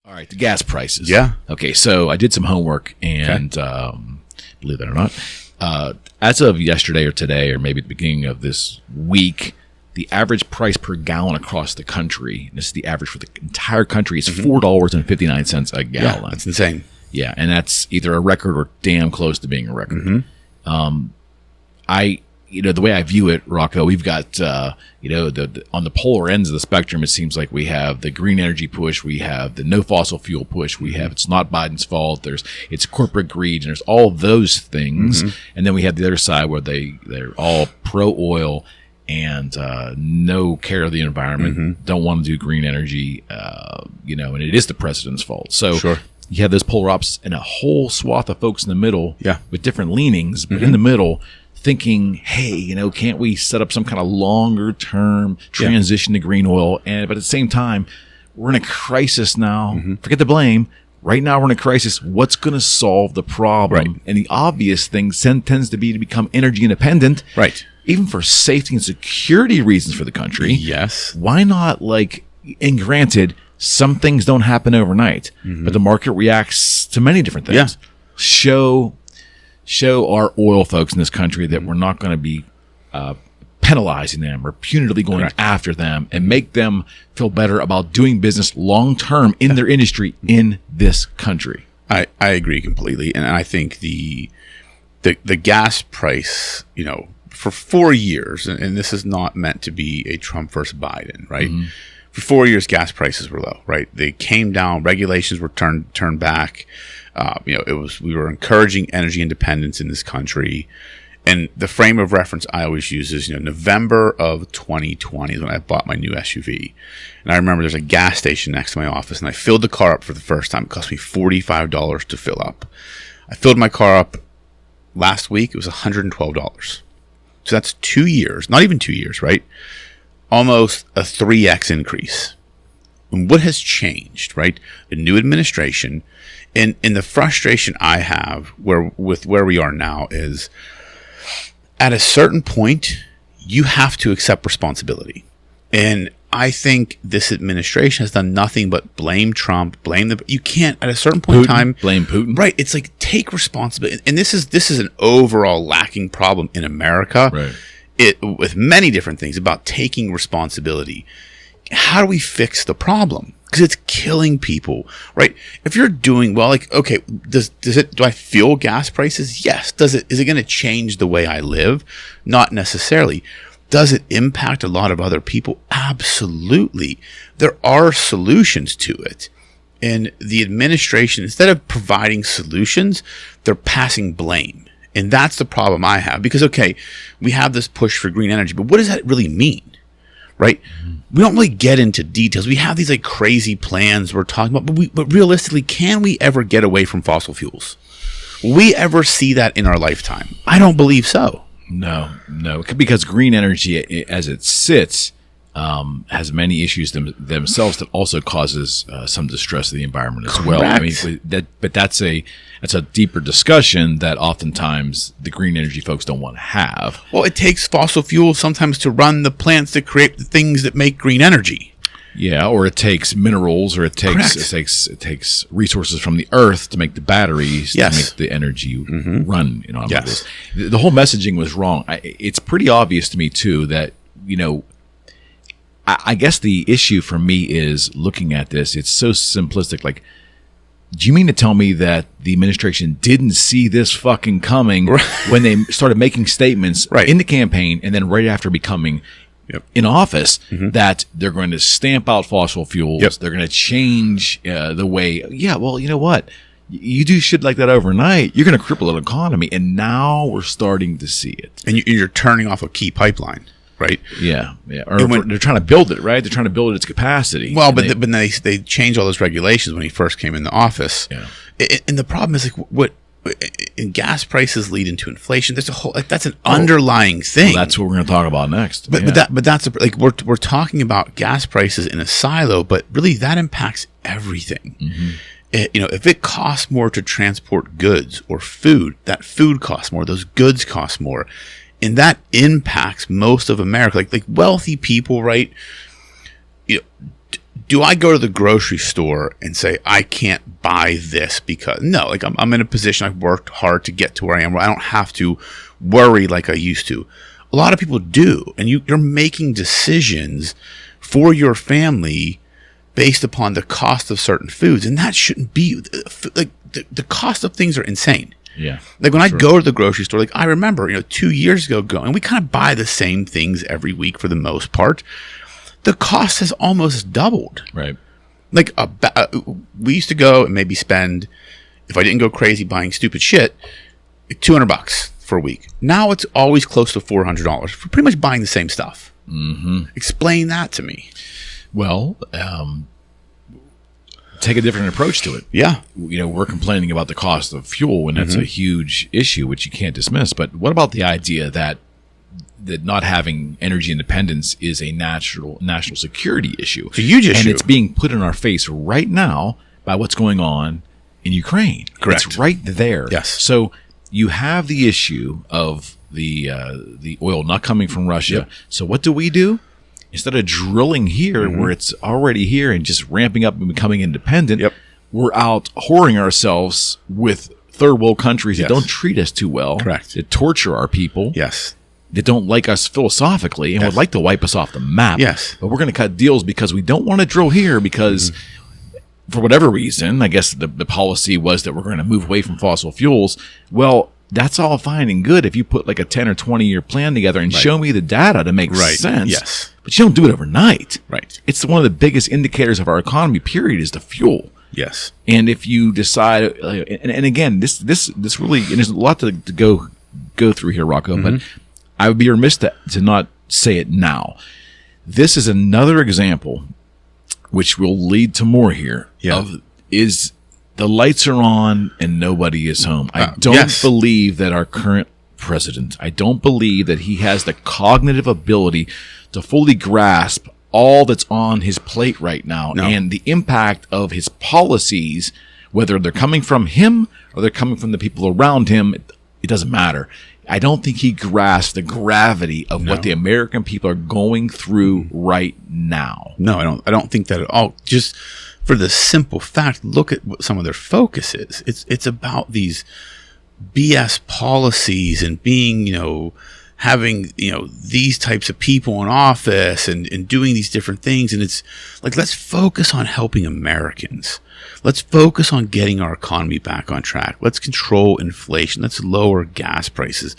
All right, the gas prices. Yeah. Okay, so I did some homework, and believe it or not, as of yesterday or today, or maybe the beginning of this week, the average price per gallon across the country, and this is the average for the entire country, is $4.59 a gallon. Yeah, that's insane. Yeah, and that's either a record or damn close to being a record. The way I view it, Rocco, we've got, the on the polar ends of the spectrum, it seems like we have the green energy push, we have the no fossil fuel push, we have it's not Biden's fault, it's corporate greed, and there's all those things. And then we have the other side where they're all pro oil and no care of the environment, don't want to do green energy, and it is the president's fault. So you have those polar opposites and a whole swath of folks in the middle with different leanings, but in the middle, thinking, hey, can't we set up some kind of longer term transition to green oil? But at the same time, we're in a crisis now. Forget the blame. Right now, we're in a crisis. What's going to solve the problem? Right. And the obvious thing tends to be to become energy independent. Right. Even for safety and security reasons for the country. Yes. Why not, and granted, some things don't happen overnight, but the market reacts to many different things. Yeah. Show our oil folks in this country that we're not going to be penalizing them or punitively going after them, and make them feel better about doing business long term in their industry in this country. I agree completely, and I think the gas price, for 4 years, and this is not meant to be a Trump versus Biden, right? For 4 years, gas prices were low, right? They came down, regulations were turned back. We were encouraging energy independence in this country. And the frame of reference I always use is, November of 2020 is when I bought my new SUV. And I remember there's a gas station next to my office, and I filled the car up for the first time. It cost me $45 to fill up. I filled my car up last week. It was $112. So that's 2 years, not even 2 years, right? Almost a 3x increase. And what has changed, right? The new administration. And the frustration I have with where we are now is, at a certain point, you have to accept responsibility. And I think this administration has done nothing but blame Trump, you can't, at a certain point in time, blame Putin. Right. It's like, take responsibility. And this is an overall lacking problem in America. Right. With many different things about taking responsibility. How do we fix the problem? Because it's killing people, right? If you're doing well, okay, do I feel gas prices? Yes. Is it going to change the way I live? Not necessarily. Does it impact a lot of other people? Absolutely. There are solutions to it. And the administration, instead of providing solutions, they're passing blame. And that's the problem I have. Because, okay, we have this push for green energy, but what does that really mean? Right? We don't really get into details. We have these crazy plans we're talking about, but realistically, can we ever get away from fossil fuels? Will we ever see that in our lifetime? I don't believe so. No, because green energy, as it sits, has many issues themselves that also causes some distress to the environment as well. I mean, but that's a deeper discussion that oftentimes the green energy folks don't want to have. Well, it takes fossil fuels sometimes to run the plants that create the things that make green energy. Yeah, or it takes minerals, or it takes resources from the earth to make the batteries to make the energy run. The whole messaging was wrong. It's pretty obvious to me too that I guess the issue for me is looking at this. It's so simplistic. Do you mean to tell me that the administration didn't see this fucking coming when they started making statements in the campaign, and then right after becoming in office, that they're going to stamp out fossil fuels, they're going to change the way? Yeah, well, you know what? You do shit like that overnight, you're going to cripple an economy, and now we're starting to see it. And you're turning off a key pipeline. Right. Yeah. Or they're trying to build it, right? They're trying to build its capacity. Well, but they changed all those regulations when he first came in the office. Yeah. And the problem is and gas prices lead into inflation. There's a whole that's an underlying thing. Well, that's what we're going to talk about next. But that's we're talking about gas prices in a silo, but really that impacts everything. If it costs more to transport goods or food, that food costs more. Those goods cost more. And that impacts most of America, like wealthy people, right? do I go to the grocery store and say, I can't buy this because no, like I'm in a position, I've worked hard to get to where I am, where I don't have to worry like I used to. A lot of people do. And you're making decisions for your family based upon the cost of certain foods. And that shouldn't be like the cost of things are insane. Yeah. Like when I go to the grocery store, like I remember, 2 years ago going, we kind of buy the same things every week for the most part. The cost has almost doubled. Right. Like we used to go and maybe spend, if I didn't go crazy buying stupid shit, $200 for a week. Now it's always close to $400 for pretty much buying the same stuff. Mm-hmm. Explain that to me. Well, take a different approach to it. Yeah. We're complaining about the cost of fuel, and that's a huge issue, which you can't dismiss. But what about the idea that not having energy independence is a national security issue? It's a huge issue. And it's being put in our face right now by what's going on in Ukraine. Correct. It's right there. Yes. So you have the issue of the oil not coming from Russia. Yep. So what do? Instead of drilling here where it's already here and just ramping up and becoming independent, we're out whoring ourselves with third world countries that don't treat us too well. Correct. That torture our people. Yes. That don't like us philosophically and would like to wipe us off the map. Yes. But we're going to cut deals because we don't want to drill here because for whatever reason, I guess the policy was that we're going to move away from fossil fuels. Well, that's all fine and good if you put like a 10 or 20 year plan together and show me the data to make sense. Yes. But you don't do it overnight. Right. It's one of the biggest indicators of our economy, period, is the fuel. Yes. And if you decide, and again, this really, and there's a lot to go through here, Rocco, but I would be remiss to not say it now. This is another example, which will lead to more here, is the lights are on and nobody is home. I don't believe that our current president, I don't believe that he has the cognitive ability to fully grasp all that's on his plate right now and the impact of his policies, whether they're coming from him or they're coming from the people around him, it doesn't matter. I don't think he grasps the gravity of what the American people are going through right now. No, I don't think that at all. Just for the simple fact, look at what some of their focus is. It's about these BS policies and being, having, these types of people in office and doing these different things. And it's like, let's focus on helping Americans. Let's focus on getting our economy back on track. Let's control inflation. Let's lower gas prices.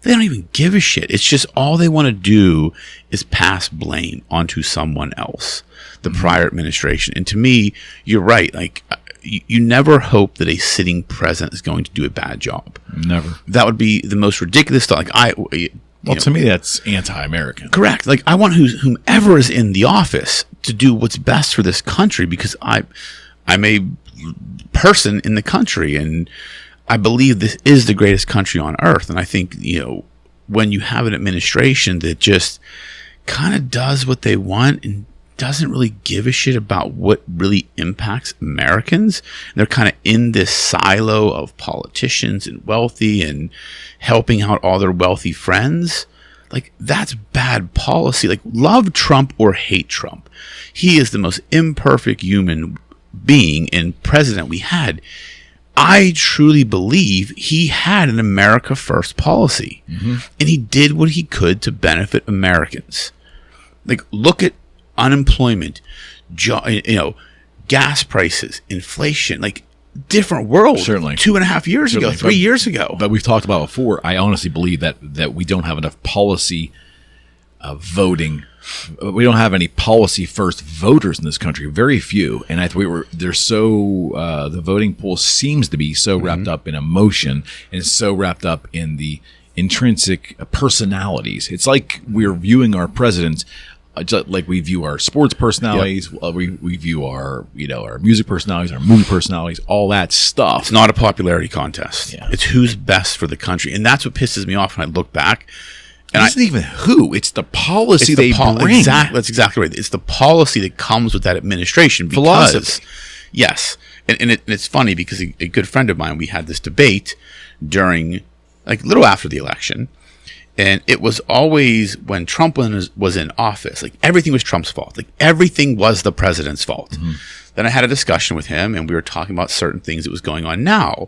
They don't even give a shit. It's just all they want to do is pass blame onto someone else, the prior administration. And to me, you're right. Like, you never hope that a sitting president is going to do a bad job. Never. That would be the most ridiculous thought. Like to me, that's anti-American. Correct. Like, I want whomever is in the office to do what's best for this country because I'm a person in the country and I believe this is the greatest country on earth. And I think, when you have an administration that just kind of does what they want and doesn't really give a shit about what really impacts Americans, they're kind of in this silo of politicians and wealthy and helping out all their wealthy friends. Like, that's bad policy. Like, love Trump or hate Trump. He is the most imperfect human being and president we had. I truly believe he had an America First policy, and he did what he could to benefit Americans. Like, look at unemployment, gas prices, inflation, like different world. Certainly. 2.5 years ago, 3 years ago. But we've talked about before, I honestly believe that we don't have enough policy voting. We don't have any policy first voters in this country. Very few. And the voting pool seems to be so wrapped up in emotion and so wrapped up in the intrinsic personalities. It's like we're viewing our presidents just like we view our sports personalities, we view our our music personalities, our movie personalities, all that stuff. It's not a popularity contest. Yeah. It's who's best for the country, and that's what pisses me off when I look back. And it's not even who; it's the policy they bring. Exactly, that's exactly right. It's the policy that comes with that administration. Philosophy. Yes, and it's funny because a good friend of mine, we had this debate during, like, a little after the election. And it was always when Trump was in office, like everything was Trump's fault. Like everything was the president's fault. Mm-hmm. Then I had a discussion with him and we were talking about certain things that was going on now.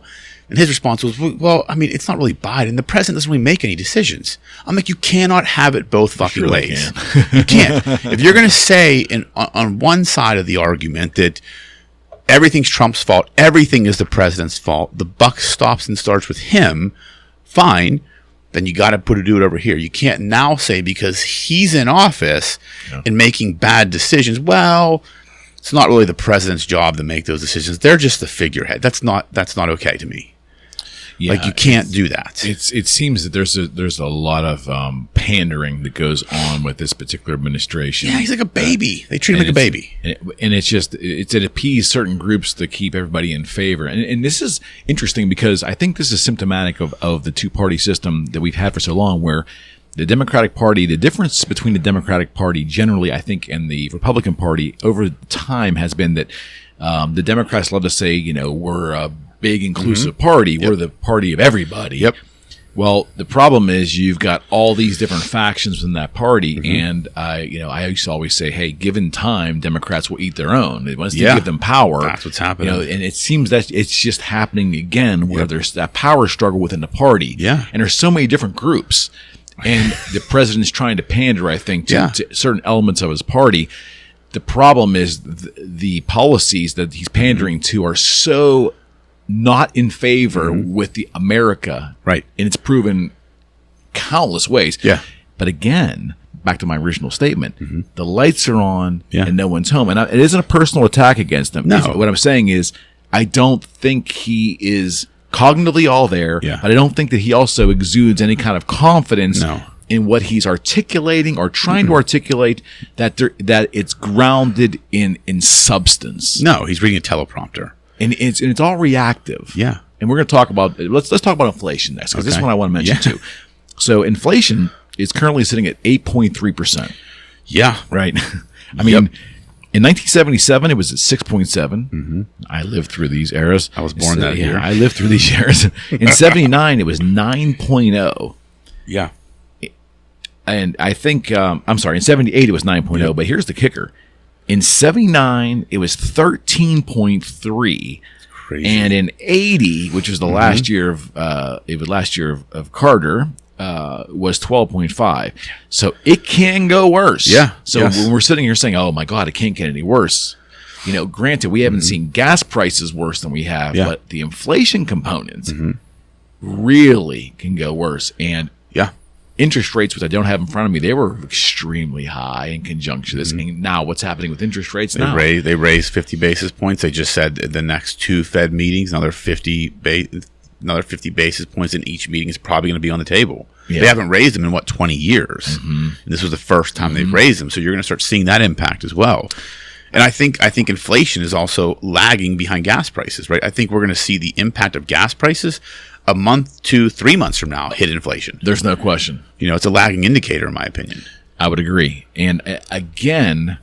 And his response was, well, I mean, it's not really Biden. The president doesn't really make any decisions. I'm like, you cannot have it both fucking ways. You can't. If you're going to say on one side of the argument that everything's Trump's fault, everything is the president's fault, the buck stops and starts with him, fine. Then you got to do it over here. You can't now say because he's in office and making bad decisions. Well, it's not really the president's job to make those decisions. They're just the figurehead. That's not okay to me. Yeah, like you can't do that. It seems that there's a lot of pandering that goes on with this particular administration. Yeah, he's like a baby. They treat him like a baby. And it appease certain groups to keep everybody in favor. And this is interesting because I think this is symptomatic of the two-party system that we've had for so long, where the Democratic Party, the difference between the Democratic Party generally, I think, and the Republican Party over time has been that the Democrats love to say, we're a big inclusive party. We're the party of everybody. Yep. Well, the problem is you've got all these different factions in that party, and I used to always say, hey, given time, Democrats will eat their own. Once you give them power, that's what's happening. And it seems that it's just happening again, where there's that power struggle within the party. Yeah. And there's so many different groups, and the president's trying to pander, I think, to certain elements of his party. The problem is the policies that he's pandering to are so not in favor with the America. Right. And it's proven countless ways. Yeah. But again, back to my original statement, the lights are on and no one's home. And it isn't a personal attack against him. No. What I'm saying is I don't think he is cognitively all there, but I don't think that he also exudes any kind of confidence in what he's articulating or trying to articulate, that it's grounded in substance. No, he's reading a teleprompter. And it's all reactive. Yeah. And we're going to talk about, let's talk about inflation next, because this is what I want to mention too. So inflation is currently sitting at 8.3%. Yeah. Right. I mean, in 1977, it was at 6.7. I lived through these eras. I was born that year. I lived through these eras. In 79, it was 9.0. Yeah. And I think, in 78, it was 9.0, but here's the kicker. In 79, it was 13.3. Crazy. And in 80, which was the last year of Carter, was 12.5. So it can go worse. Yeah. So when we're sitting here saying, "Oh my God, it can't get any worse," granted, we haven't seen gas prices worse than we have, but the inflation components really can go worse. And interest rates, which I don't have in front of me, they were extremely high in conjunction with this. And now what's happening with interest rates now? They raised 50 basis points. They just said the next two Fed meetings, another 50 basis points in each meeting is probably going to be on the table. Yeah. They haven't raised them in 20 years. And this was the first time they've raised them. So you're going to start seeing that impact as well. And I think inflation is also lagging behind gas prices, right? I think we're going to see the impact of gas prices a month to 3 months from now hit inflation. There's no question. It's a lagging indicator in my opinion. I would agree. And again,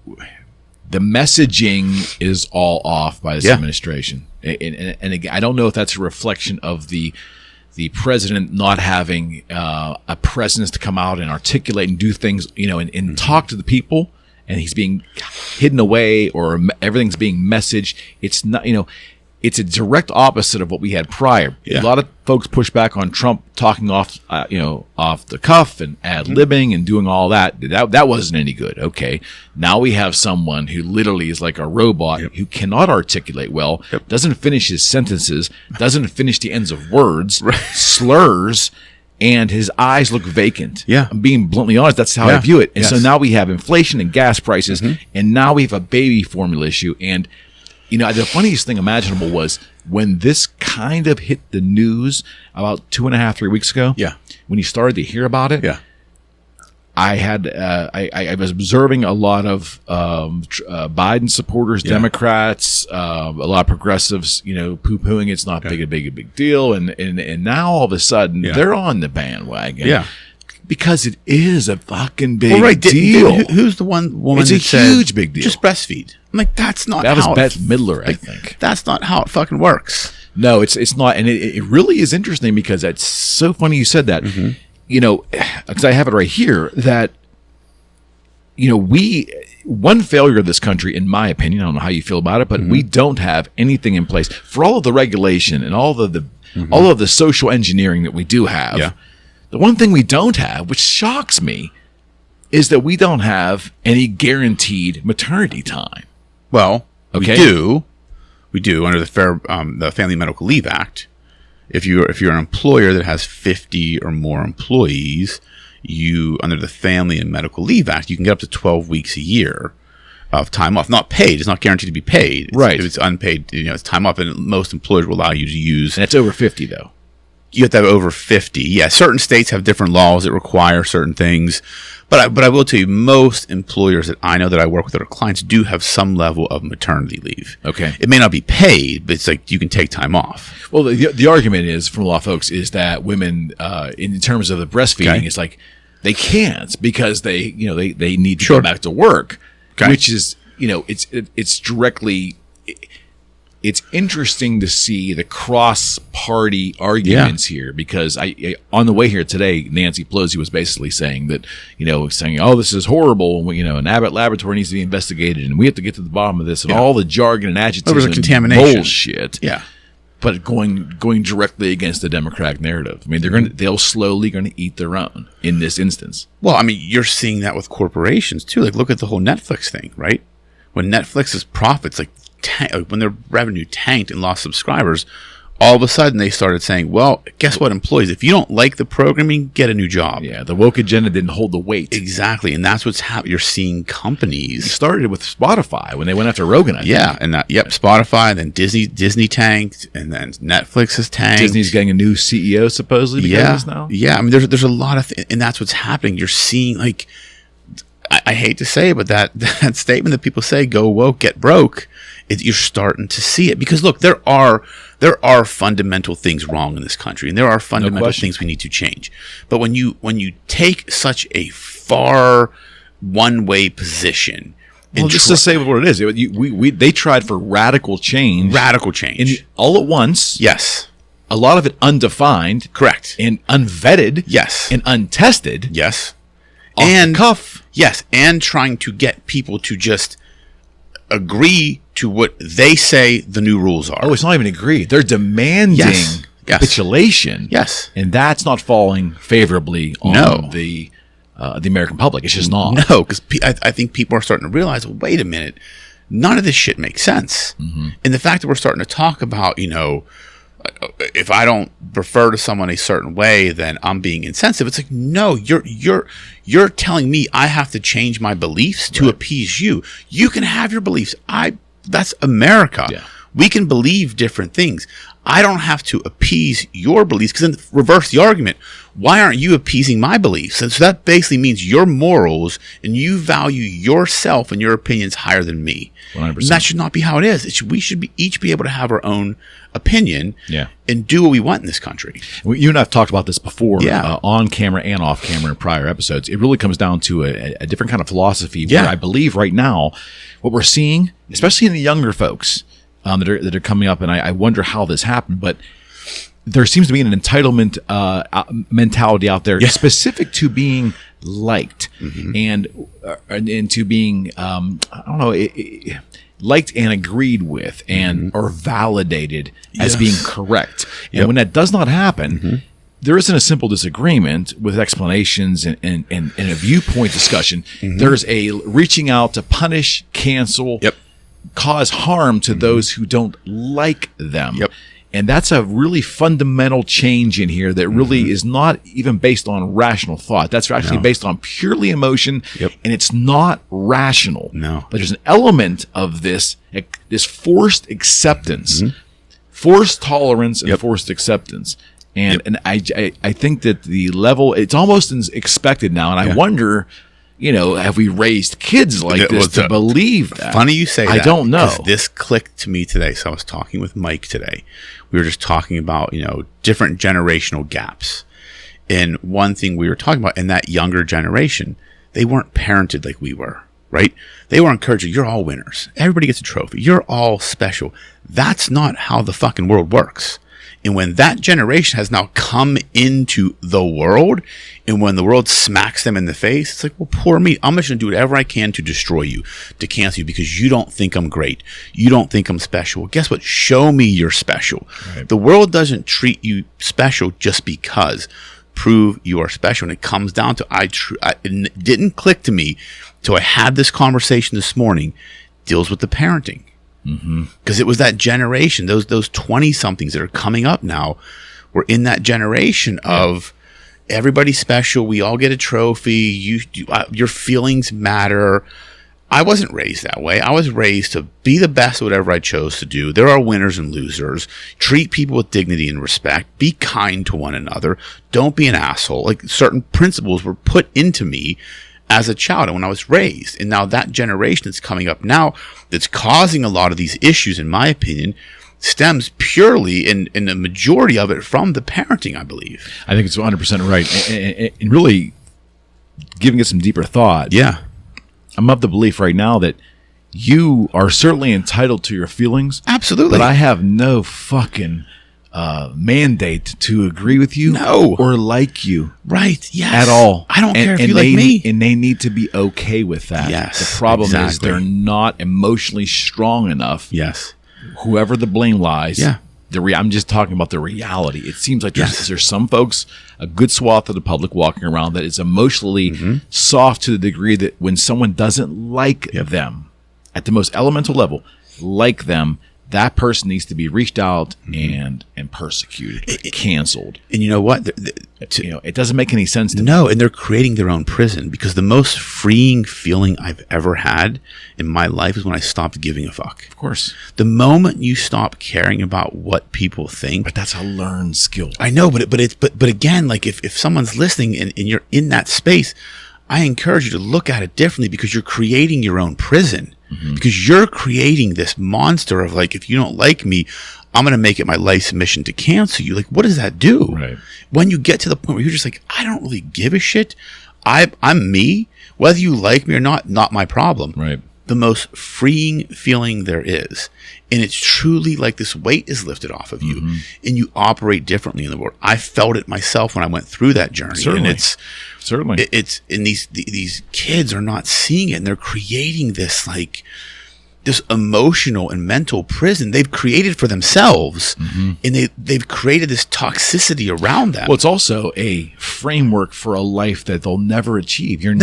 the messaging is all off by this administration. And again, I don't know if that's a reflection of the president not having a presence to come out and articulate and do things, and talk to the people, and he's being hidden away, or everything's being messaged. It's not, it's a direct opposite of what we had prior. A lot of folks push back on Trump talking off the cuff and ad-libbing and doing all that. That wasn't any good. Okay. Now we have someone who literally is like a robot who cannot articulate well, doesn't finish his sentences, doesn't finish the ends of words, slurs, and his eyes look vacant. Yeah. I'm being bluntly honest. That's how I view it. And so now we have inflation and gas prices, and now we have a baby formula issue. And the funniest thing imaginable was when this kind of hit the news about 2.5-3 weeks ago. Yeah. When you started to hear about it. Yeah. I was observing a lot of Biden supporters, Democrats, a lot of progressives, poo-pooing it's not a big deal, and now all of a sudden they're on the bandwagon. Yeah. Because it is a fucking big deal. Who's the one woman? It's a huge big deal. Just breastfeed. I'm like, that's not. That how was Bette Midler, I think. That's not how it fucking works. No, it's not, and it really is interesting because it's so funny you said that. You know, because I have it right here that, you know, one failure of this country, in my opinion, I don't know how you feel about it, but we don't have anything in place for all of the regulation and all of the social engineering that we do have. Yeah. The one thing we don't have, which shocks me, is that we don't have any guaranteed maternity time. Well, Okay. we do under the Family Medical Leave Act. If you're an employer that has 50 or more employees, you under the Family and Medical Leave Act, you can get up to 12 weeks a year of time off. Not paid. It's not guaranteed to be paid. Right. It's unpaid. You know, it's time off, and most employers will allow you to use. And it's over 50, though. You have to have over 50. Yeah, certain states have different laws that require certain things. But I will tell you, most employers that I know that I work with that are clients do have some level of maternity leave. Okay. It may not be paid, but it's like you can take time off. Well, the argument is, from a lot of folks, is that women, in terms of the breastfeeding, it's like they can't because they need to go back to work, which is, you know, it's directly. It's interesting to see the cross-party arguments here because I on the way here today, Nancy Pelosi was basically saying that, you know, oh, this is horrible, you know, an Abbott laboratory needs to be investigated and we have to get to the bottom of this and all the jargon and adjectives There was a contamination. Bullshit. Yeah. But going directly against the Democratic narrative. I mean, they'll slowly going to eat their own in this instance. Well, I mean, you're seeing that with corporations too. Like, look at the whole Netflix thing, right? When Netflix's profits, when their revenue tanked and lost subscribers, all of a sudden they started saying, well, guess what, employees, if you don't like the programming, get a new job. Yeah, the woke agenda didn't hold the weight. Exactly, and that's what's happening. You're seeing companies. It started with Spotify when they went after Rogan, I think. Yeah, and Spotify, then Disney tanked, and then Netflix has tanked. Disney's getting a new CEO, supposedly, because of this now? Yeah, I mean, there's a lot of and that's what's happening. You're seeing, like, I hate to say it, but that statement that people say, go woke, get broke, you're starting to see it. Because look, there are fundamental things wrong in this country, and there are fundamental things we need to change. But when you take such a far one-way position, well, just to say what it is, they tried for radical change, all at once. Yes, a lot of it undefined, correct, and unvetted, yes, and untested, yes, and cuff, yes, and trying to get people to just agree to what they say the new rules are. Oh, it's not even agree. They're demanding capitulation. Yes. And that's not falling favorably on the American public. It's just not. No, because I think people are starting to realize, well, wait a minute, none of this shit makes sense. Mm-hmm. And the fact that we're starting to talk about, you know, if I don't refer to someone a certain way, then I'm being insensitive. It's like, no, you're telling me I have to change my beliefs to appease you. You can have your beliefs. That's America. Yeah. We can believe different things. I don't have to appease your beliefs, because then reverse the argument. Why aren't you appeasing my beliefs? And so that basically means your morals and you value yourself and your opinions higher than me. 100%. And that should not be how it is. We should each be able to have our own opinion and do what we want in this country. You and I have talked about this before on camera and off camera in prior episodes. It really comes down to a different kind of philosophy where I believe right now what we're seeing, especially in the younger folks that are coming up, and I wonder how this happened, but there seems to be an entitlement mentality out there specific to being liked and to being, I don't know, liked and agreed with and or validated as being correct. And when that does not happen, there isn't a simple disagreement with explanations and a viewpoint discussion. There's a reaching out to punish, cancel, cause harm to those who don't like them. And that's a really fundamental change in here that really is not even based on rational thought. That's actually based on purely emotion, and it's not rational. But there's an element of this forced acceptance, forced tolerance, and forced acceptance. And I think that the level, it's almost expected now. And I wonder, you know, have we raised kids like this to believe that? Funny you say that. I don't know. This clicked to me today. So I was talking with Mike today. We were just talking about, you know, different generational gaps. And one thing we were talking about in that younger generation, they weren't parented like we were, right? They were encouraged, you're all winners. Everybody gets a trophy. You're all special. That's not how the fucking world works. And when that generation has now come into the world, and when the world smacks them in the face, it's like, well, poor me. I'm just going to do whatever I can to destroy you, to cancel you, because you don't think I'm great. You don't think I'm special. Well, guess what? Show me you're special. Right. The world doesn't treat you special just because. Prove you are special. And it comes down to, it didn't click to me till I had this conversation this morning, deals with the parenting. Because it was that generation, those 20-somethings that are coming up now, were in that generation of everybody's special. We all get a trophy. Your feelings matter. I wasn't raised that way. I was raised to be the best at whatever I chose to do. There are winners and losers. Treat people with dignity and respect. Be kind to one another. Don't be an asshole. Like, certain principles were put into me as a child and when I was raised. And now that generation that's coming up now, that's causing a lot of these issues, in my opinion, stems purely in the majority of it from the parenting, I believe. I think it's 100% right. And really giving it some deeper thought. Yeah. I'm of the belief right now that you are certainly entitled to your feelings. Absolutely. But I have no fucking mandate to agree with you or like you. Right. Yes. At all. I don't care if you like me. And they need to be okay with that. Yes. The problem is they're not emotionally strong enough. Yes. Whoever the blame lies. Yeah. I'm just talking about the reality. It seems like there's some folks, a good swath of the public walking around that is emotionally soft to the degree that when someone doesn't like them at the most elemental level, like them, that person needs to be reached out and persecuted, canceled. And you know what? It doesn't make any sense to me. No, and they're creating their own prison, because the most freeing feeling I've ever had in my life is when I stopped giving a fuck. Of course. The moment you stop caring about what people think. But that's a learned skill. I know, but again, like if someone's listening and you're in that space, I encourage you to look at it differently, because you're creating your own prison. Because you're creating this monster of, like, if you don't like me, I'm going to make it my life's mission to cancel you. Like, what does that do? Right. When you get to the point where you're just like, I don't really give a shit. I'm me. Whether you like me or not my problem. Right. The most freeing feeling there is. And it's truly like this weight is lifted off of you, and you operate differently in the world. I felt it myself when I went through that journey. Certainly. And it's and these kids are not seeing it, and they're creating this, like, this emotional and mental prison they've created for themselves, and they've created this toxicity around them. Well, it's also a framework for a life that they'll never achieve. You're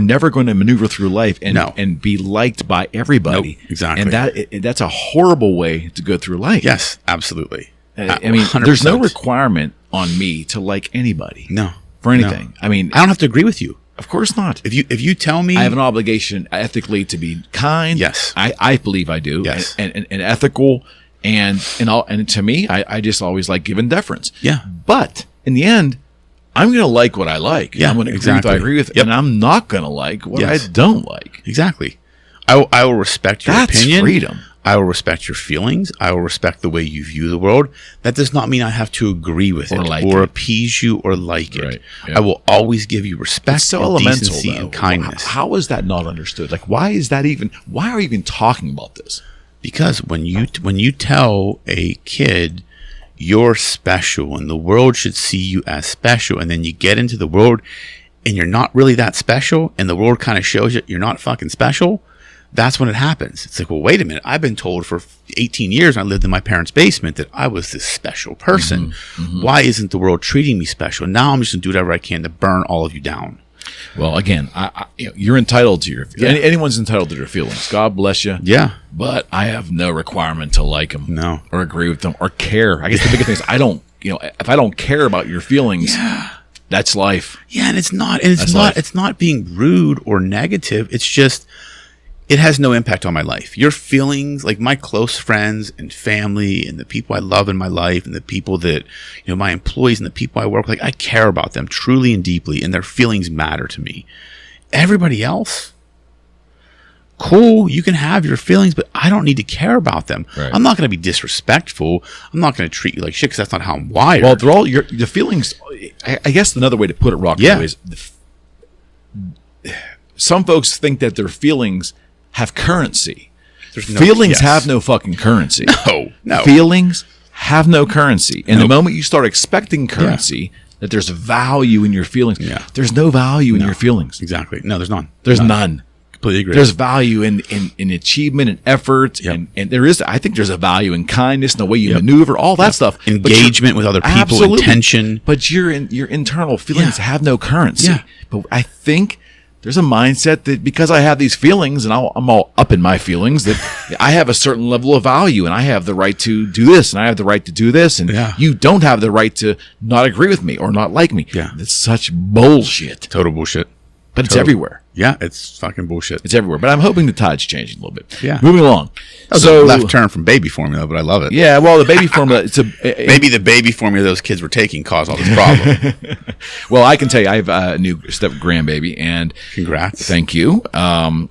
never going to maneuver through life and be liked by everybody. Nope, exactly. And that's a horrible way to go through life. Yes, absolutely. I mean, 100%. There's no requirement on me to like anybody. No. For anything. No. I mean, I don't have to agree with you. Of course not. If you tell me, I have an obligation ethically to be kind. Yes, I believe I do. Yes, and ethical, and to me, I just always like giving deference. Yeah, but in the end, I'm going to like what I like. Yeah, I'm going to agree with what I agree with, and I'm not going to like what I don't like. Exactly. I will respect your opinion. That's freedom. I will respect your feelings. I will respect the way you view the world. That does not mean I have to agree with it or appease you or like it. Right. Yeah. I will always give you respect, it's so elemental, decency, and kindness. How is that not understood? Like, why are you even talking about this? Because when you tell a kid you're special and the world should see you as special, and then you get into the world and you're not really that special, and the world kind of shows you you're not fucking special, that's when it happens. It's like, well, wait a minute. I've been told for 18 years, I lived in my parents' basement, that I was this special person. Why isn't the world treating me special? Now I'm just going to do whatever I can to burn all of you down. Well, again, you're entitled to your anyone's entitled to their feelings. God bless you. Yeah. But I have no requirement to like them, no, or agree with them, or care. I guess the biggest thing is if I don't care about your feelings, that's life. Yeah, and it's not being rude or negative. It's just, it has no impact on my life. Your feelings, like my close friends and family and the people I love in my life and the people that, my employees and the people I work with, like, I care about them truly and deeply, and their feelings matter to me. Everybody else, cool, you can have your feelings, but I don't need to care about them. Right. I'm not going to be disrespectful. I'm not going to treat you like shit because that's not how I'm wired. Well, they're all the feelings. I guess another way to put it, Rocco, is some folks think that their feelings have currency. Feelings have no fucking currency. No. Feelings have no currency. And the moment you start expecting currency, that there's value in your feelings, there's no value in your feelings. Exactly. No, there's none. There's none. Completely agree. There's value in achievement and effort, and there is. I think there's a value in kindness and the way you maneuver, all that stuff. Engagement with other people, absolutely. intention. But your internal feelings have no currency. Yeah. But I think there's a mindset that because I have these feelings and I'm all up in my feelings, that I have a certain level of value and I have the right to do this and I have the right to do this, and you don't have the right to not agree with me or not like me. Yeah. It's such bullshit. Total bullshit. But it's everywhere. Yeah, it's fucking bullshit. It's everywhere. But I'm hoping the tide's changing a little bit. Yeah. Moving along. That was a left turn from baby formula, but I love it. Yeah, well, the baby formula, maybe the baby formula those kids were taking caused all this problem. Well, I can tell you, I have a new grandbaby, and congrats. Thank you. And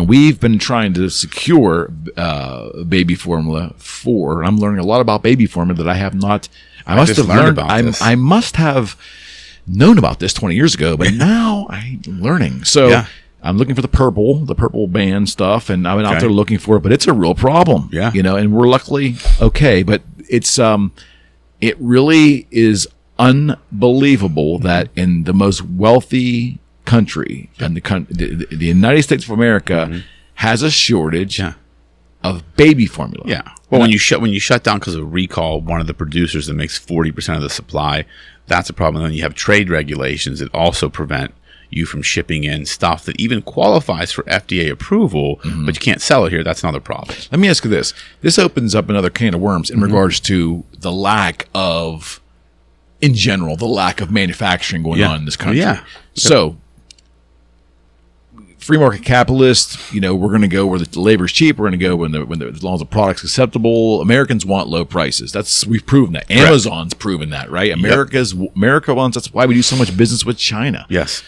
we've been trying to secure baby formula for, and I'm learning a lot about baby formula that I have not. I must have learned about this. I must have known about this 20 years ago, but now I'm learning. So I'm looking for the purple band stuff, and I've been out there looking for it, but it's a real problem. Yeah. And we're luckily okay, but it's it really is unbelievable that in the most wealthy country, and the United States of America has a shortage of baby formula. Yeah. Well, when you shut down because of a recall, one of the producers that makes 40% of the supply, that's a problem. And then you have trade regulations that also prevent you from shipping in stuff that even qualifies for FDA approval, but you can't sell it here. That's another problem. Let me ask you this. This opens up another can of worms in regards to the lack of, in general, the lack of manufacturing going on in this country. Yeah. So, free market capitalist, we're going to go where the labor's cheap. We're going to go as long as the product's acceptable. Americans want low prices. We've proven that. Amazon's proven that, right? America wants. That's why we do so much business with China. Yes.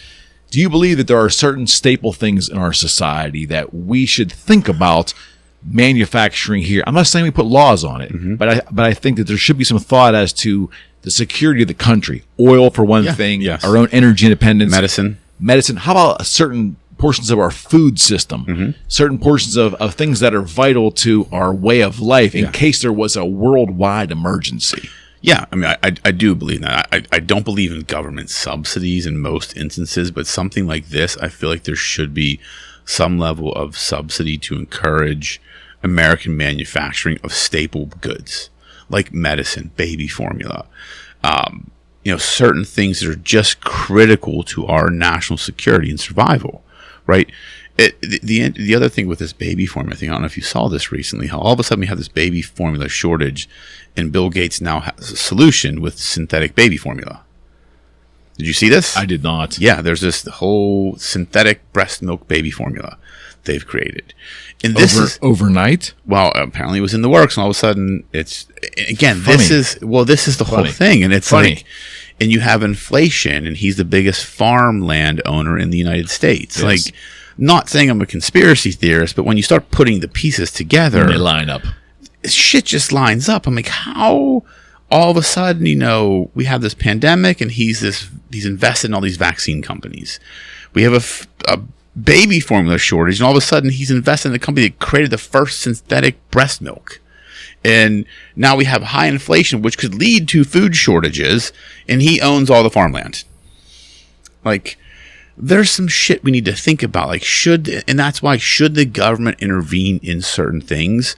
Do you believe that there are certain staple things in our society that we should think about manufacturing here? I'm not saying we put laws on it, but I think that there should be some thought as to the security of the country. Oil, for one thing. Yes. Our own energy independence. Medicine. How about certain portions of our food system, certain portions of things that are vital to our way of life in case there was a worldwide emergency? Yeah, I mean, I do believe that. I don't believe in government subsidies in most instances, but something like this, I feel like there should be some level of subsidy to encourage American manufacturing of staple goods like medicine, baby formula, certain things that are just critical to our national security and survival. Right. The other thing with this baby formula thing, I don't know if you saw this recently, how all of a sudden we have this baby formula shortage, and Bill Gates now has a solution with synthetic baby formula. Did you see this? I did not. Yeah, there's this whole synthetic breast milk baby formula they've created. And this is overnight? Well, apparently it was in the works, and all of a sudden this is the whole thing, and it's like, and you have inflation, and he's the biggest farmland owner in the United States. Yes. Like, not saying I'm a conspiracy theorist, but when you start putting the pieces together, they line up. Shit just lines up. I'm like, how all of a sudden, we have this pandemic, and he's invested in all these vaccine companies. We have a baby formula shortage, and all of a sudden he's invested in the company that created the first synthetic breast milk. And now we have high inflation, which could lead to food shortages, and he owns all the farmland. Like, there's some shit we need to think about. Like, should the government intervene in certain things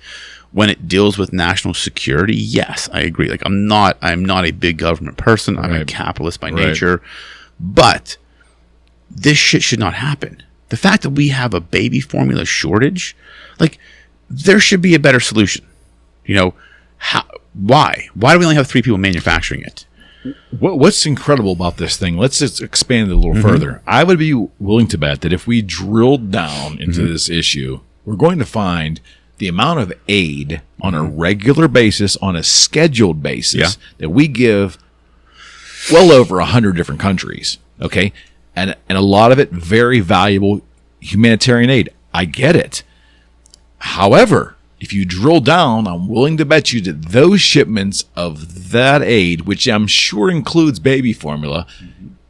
when it deals with national security? Yes, I agree. Like, I'm not a big government person. I'm a capitalist by nature. But this shit should not happen. The fact that we have a baby formula shortage, like, there should be a better solution. Why? Why do we only have 3 people manufacturing it? What's incredible about this thing? Let's just expand it a little further. I would be willing to bet that if we drilled down into this issue, we're going to find the amount of aid on a regular basis, on a scheduled basis, that we give well over 100 different countries. Okay. And a lot of it very valuable humanitarian aid. I get it. However, if you drill down, I'm willing to bet you that those shipments of that aid, which I'm sure includes baby formula,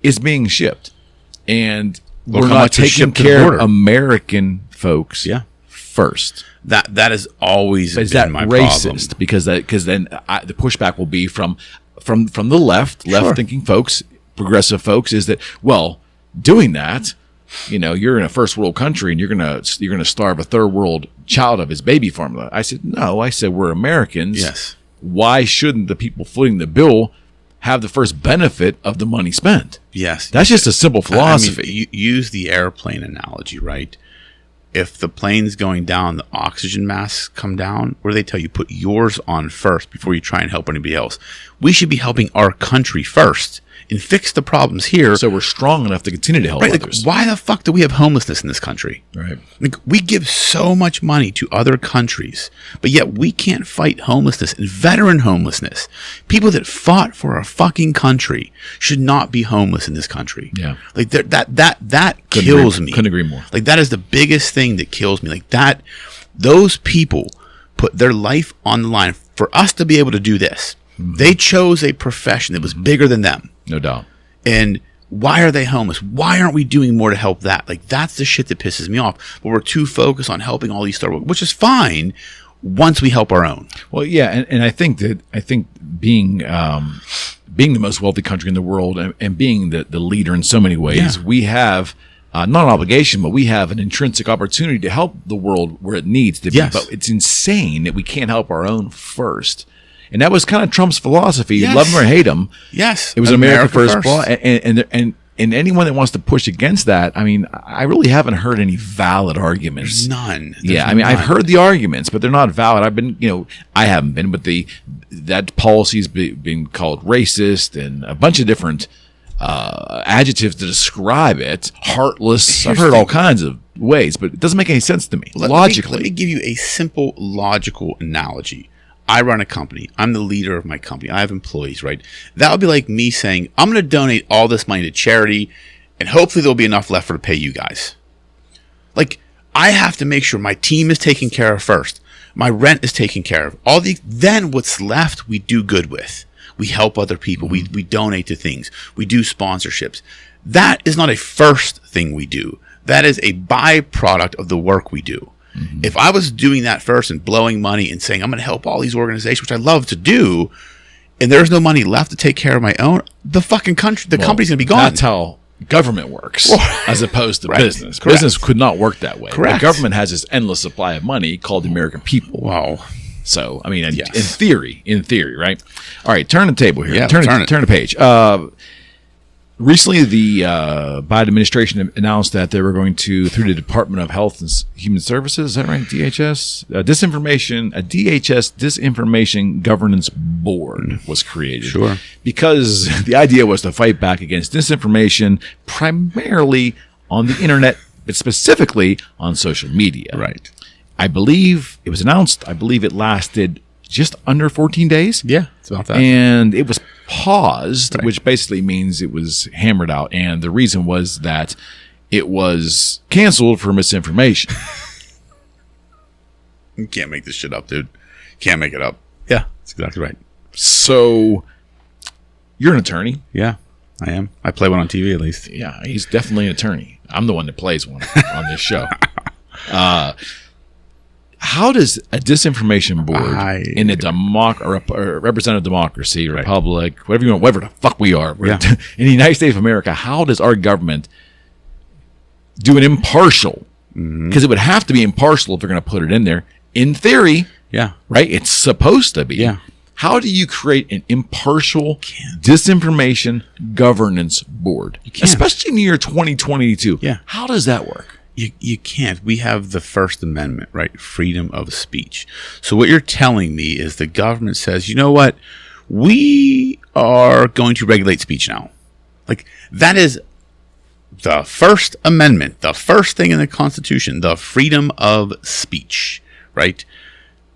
is being shipped. And we're not taking care of American folks first. That has always been my racist problem. Because then the pushback will be from the left-thinking folks, progressive folks, is that, well, doing that, you're in a first world country and you're gonna starve a third world child of his baby formula. I said, no. I said, we're Americans. Yes. Why shouldn't the people footing the bill have the first benefit of the money spent? Yes. That's just a simple philosophy. I mean, you use the airplane analogy, right? If the plane's going down, the oxygen masks come down. Where they tell you put yours on first before you try and help anybody else. We should be helping our country first and fix the problems here. So we're strong enough to continue to help others. Why the fuck do we have homelessness in this country? Right. We give so much money to other countries, but yet we can't fight homelessness and veteran homelessness. People that fought for our fucking country should not be homeless in this country. Yeah. That kills me. Couldn't agree more. That is the biggest thing that kills me. Those people put their life on the line for us to be able to do this. Mm-hmm. They chose a profession that was bigger than them. No doubt. And why are they homeless? Why aren't we doing more to help that? That's the shit that pisses me off. But we're too focused on helping all these third world, which is fine once we help our own. Well, yeah, and I think being the most wealthy country in the world and being the leader in so many ways, we have not an obligation, but we have an intrinsic opportunity to help the world where it needs to be. Yes. But it's insane that we can't help our own first. And that was kind of Trump's philosophy. Yes. Love him or hate him. Yes. It was America first. And anyone that wants to push against that, I mean, I really haven't heard any valid arguments. There's none. I've heard the arguments, but they're not valid. I haven't been, but that policy's been called racist and a bunch of different adjectives to describe it. Heartless. I've heard all kinds of ways, but it doesn't make any sense to me. Logically. Let me give you a simple logical analogy. I run a company. I'm the leader of my company. I have employees, right? That would be like me saying, I'm going to donate all this money to charity and hopefully there'll be enough left for to pay you guys. I have to make sure my team is taken care of first. My rent is taken care of. Then what's left, we do good with. We help other people. Mm-hmm. We donate to things. We do sponsorships. That is not a first thing we do. That is a byproduct of the work we do. Mm-hmm. If I was doing that first and blowing money and saying I'm going to help all these organizations, which I love to do, and there's no money left to take care of my own, the company's going to be gone. That's how government works, as opposed to business. Correct. Business could not work that way. Correct. The government has this endless supply of money called the American people. Wow. So, I mean, in theory, right? All right, turn the table here. Yeah, turn the page. Recently, the Biden administration announced that they were going to, through the Department of Health and Human Services, is that right? DHS? A DHS Disinformation Governance Board was created. Sure. Because the idea was to fight back against disinformation primarily on the internet, but specifically on social media. Right. I believe it was announced, it lasted just under 14 days. Yeah, it's about that. And it was paused, which basically means it was hammered out. And the reason was that it was canceled for misinformation. You can't make this shit up, dude. Can't make it up. Yeah, that's exactly right. So, you're an attorney. Yeah, I am. I play one on TV at least. Yeah, he's definitely an attorney. I'm the one that plays one on this show. How does a disinformation board in a representative democracy, republic, whatever you want, whatever the fuck we are, in the United States of America, how does our government do an impartial? Because it would have to be impartial if they're going to put it in there. In theory, right? It's supposed to be. Yeah. How do you create an impartial disinformation governance board, especially in the year 2022? Yeah. How does that work? You can't. We have the First Amendment, right? Freedom of speech. So what you're telling me is the government says, you know what? We are going to regulate speech now. That is the First Amendment, the first thing in the Constitution, the freedom of speech, right?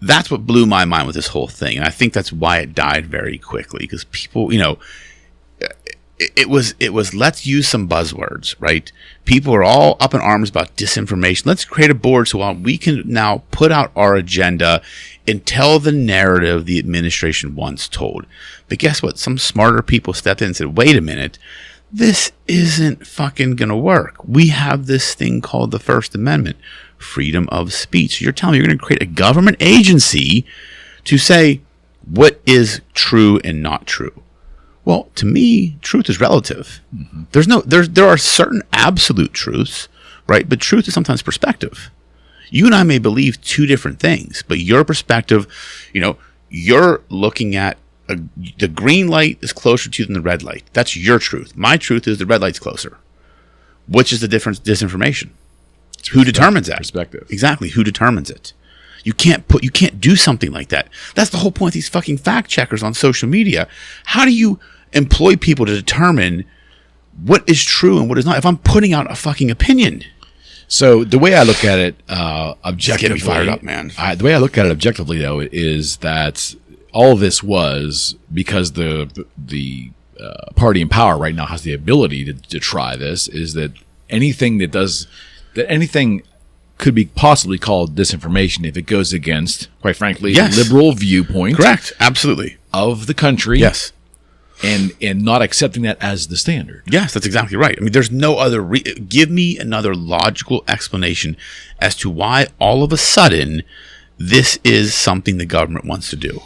That's what blew my mind with this whole thing. And I think that's why it died very quickly, because people, it was let's use some buzzwords, right? People are all up in arms about disinformation. Let's create a board so we can now put out our agenda and tell the narrative the administration once told. But guess what? Some smarter people stepped in and said, wait a minute, this isn't fucking going to work. We have this thing called the First Amendment, freedom of speech. So you're telling me you're going to create a government agency to say what is true and not true. Well, to me, truth is relative. Mm-hmm. There are certain absolute truths, right? But truth is sometimes perspective. You and I may believe two different things, but your perspective, you're looking at the green light is closer to you than the red light. That's your truth. My truth is the red light's closer. Which is the difference? Disinformation. Who determines that? Perspective. Exactly. Who determines it? You can't do something like that. That's the whole point of these fucking fact checkers on social media. How do you employ people to determine what is true and what is not if I'm putting out a fucking opinion? So the way I look at it objectively, get me fired up, man. The way I look at it objectively, though, is that all this was because the party in power right now has the ability to try this. Is that anything anything could be possibly called disinformation if it goes against, quite frankly, yes. liberal viewpoint. Correct. Absolutely. Of the country. Yes. And not accepting that as the standard. Yes, that's exactly right. I mean, there's no other give me another logical explanation as to why all of a sudden this is something the government wants to do.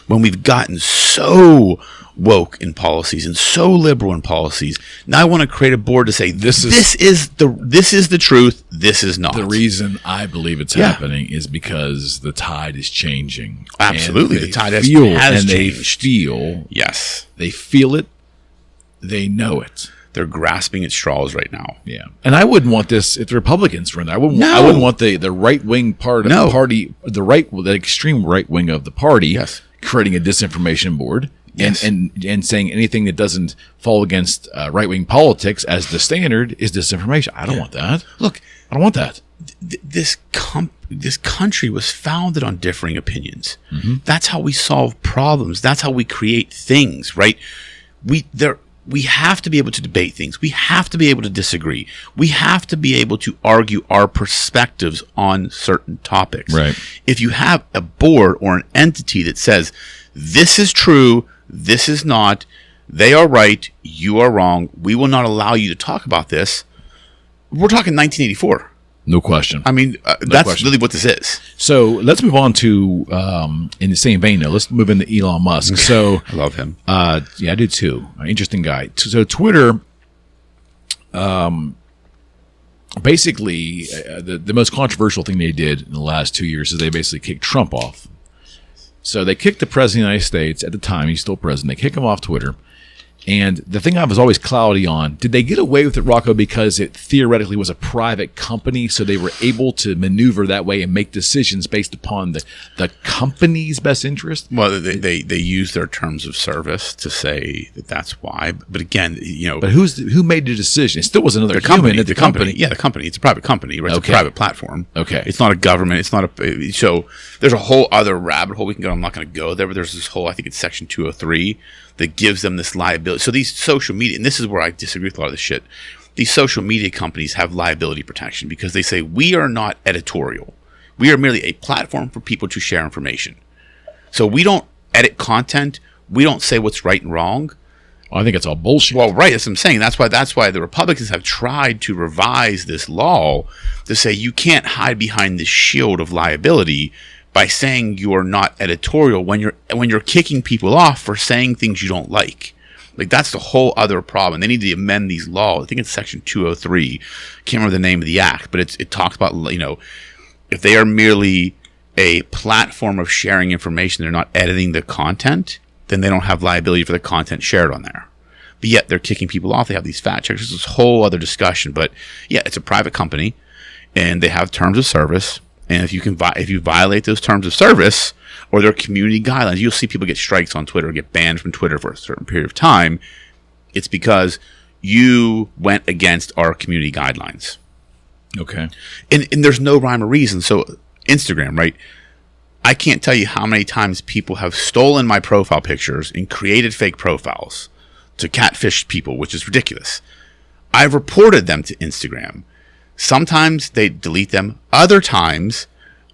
When we've gotten so woke in policies and so liberal in policies, now I want to create a board to say this is the truth, this is not. The reason I believe it's happening is because the tide is changing. Absolutely, the tide has changed. They feel, yes, they feel it, they know it. They're grasping at straws right now. Yeah, and I wouldn't want this if the Republicans were in there. I wouldn't want the right wing part of the party, the extreme right wing of the party, creating a disinformation board. Yes. And saying anything that doesn't fall against right-wing politics as the standard is disinformation. I don't want that. Look, I don't want that. This country was founded on differing opinions. Mm-hmm. That's how we solve problems. That's how we create things, right? We have to be able to debate things. We have to be able to disagree. We have to be able to argue our perspectives on certain topics. Right. If you have a board or an entity that says, this is true, this is not, they are right, you are wrong, we will not allow you to talk about this. We're talking 1984. No question. I mean, that's really what this is. So let's move on to, in the same vein, though, let's move into Elon Musk. So I love him. Yeah, I do too. Interesting guy. So Twitter, basically, the most controversial thing they did in the last 2 years is they basically kicked Trump off. So they kicked the president of the United States at the time. He's still president. They kick him off Twitter. And the thing I was always cloudy on, did they get away with it, Rocco, because it theoretically was a private company, so they were able to maneuver that way and make decisions based upon the company's best interest? Well, they use their terms of service to say that that's why. But again, But who made the decision? It still was another human at the company. Yeah, the company. It's a private company, right? It's a private platform. Okay. It's not a government. It's not a. So there's a whole other rabbit hole we can go. I'm not going to go there, but there's this whole, I think it's Section 203, that gives them this liability. So these social media, and this is where I disagree with a lot of this shit, these social media companies have liability protection because they say, we are not editorial. We are merely a platform for people to share information. So we don't edit content. We don't say what's right and wrong. Well, I think it's all bullshit. Well, right, that's what I'm saying. That's why the Republicans have tried to revise this law to say you can't hide behind this shield of liability by saying you are not editorial when you're kicking people off for saying things you don't like. Like, that's the whole other problem. They need to amend these laws. I think it's Section 203. Can't remember the name of the act, but it talks about, if they are merely a platform of sharing information, they're not editing the content, then they don't have liability for the content shared on there. But yet they're kicking people off. They have these fact checkers. It's this whole other discussion. But yeah, it's a private company, and they have terms of service. And if you violate those terms of service or their community guidelines, you'll see people get strikes on Twitter or get banned from Twitter for a certain period of time. It's because you went against our community guidelines. Okay. And there's no rhyme or reason. So Instagram, right? I can't tell you how many times people have stolen my profile pictures and created fake profiles to catfish people, which is ridiculous. I've reported them to Instagram. Sometimes they delete them. Other times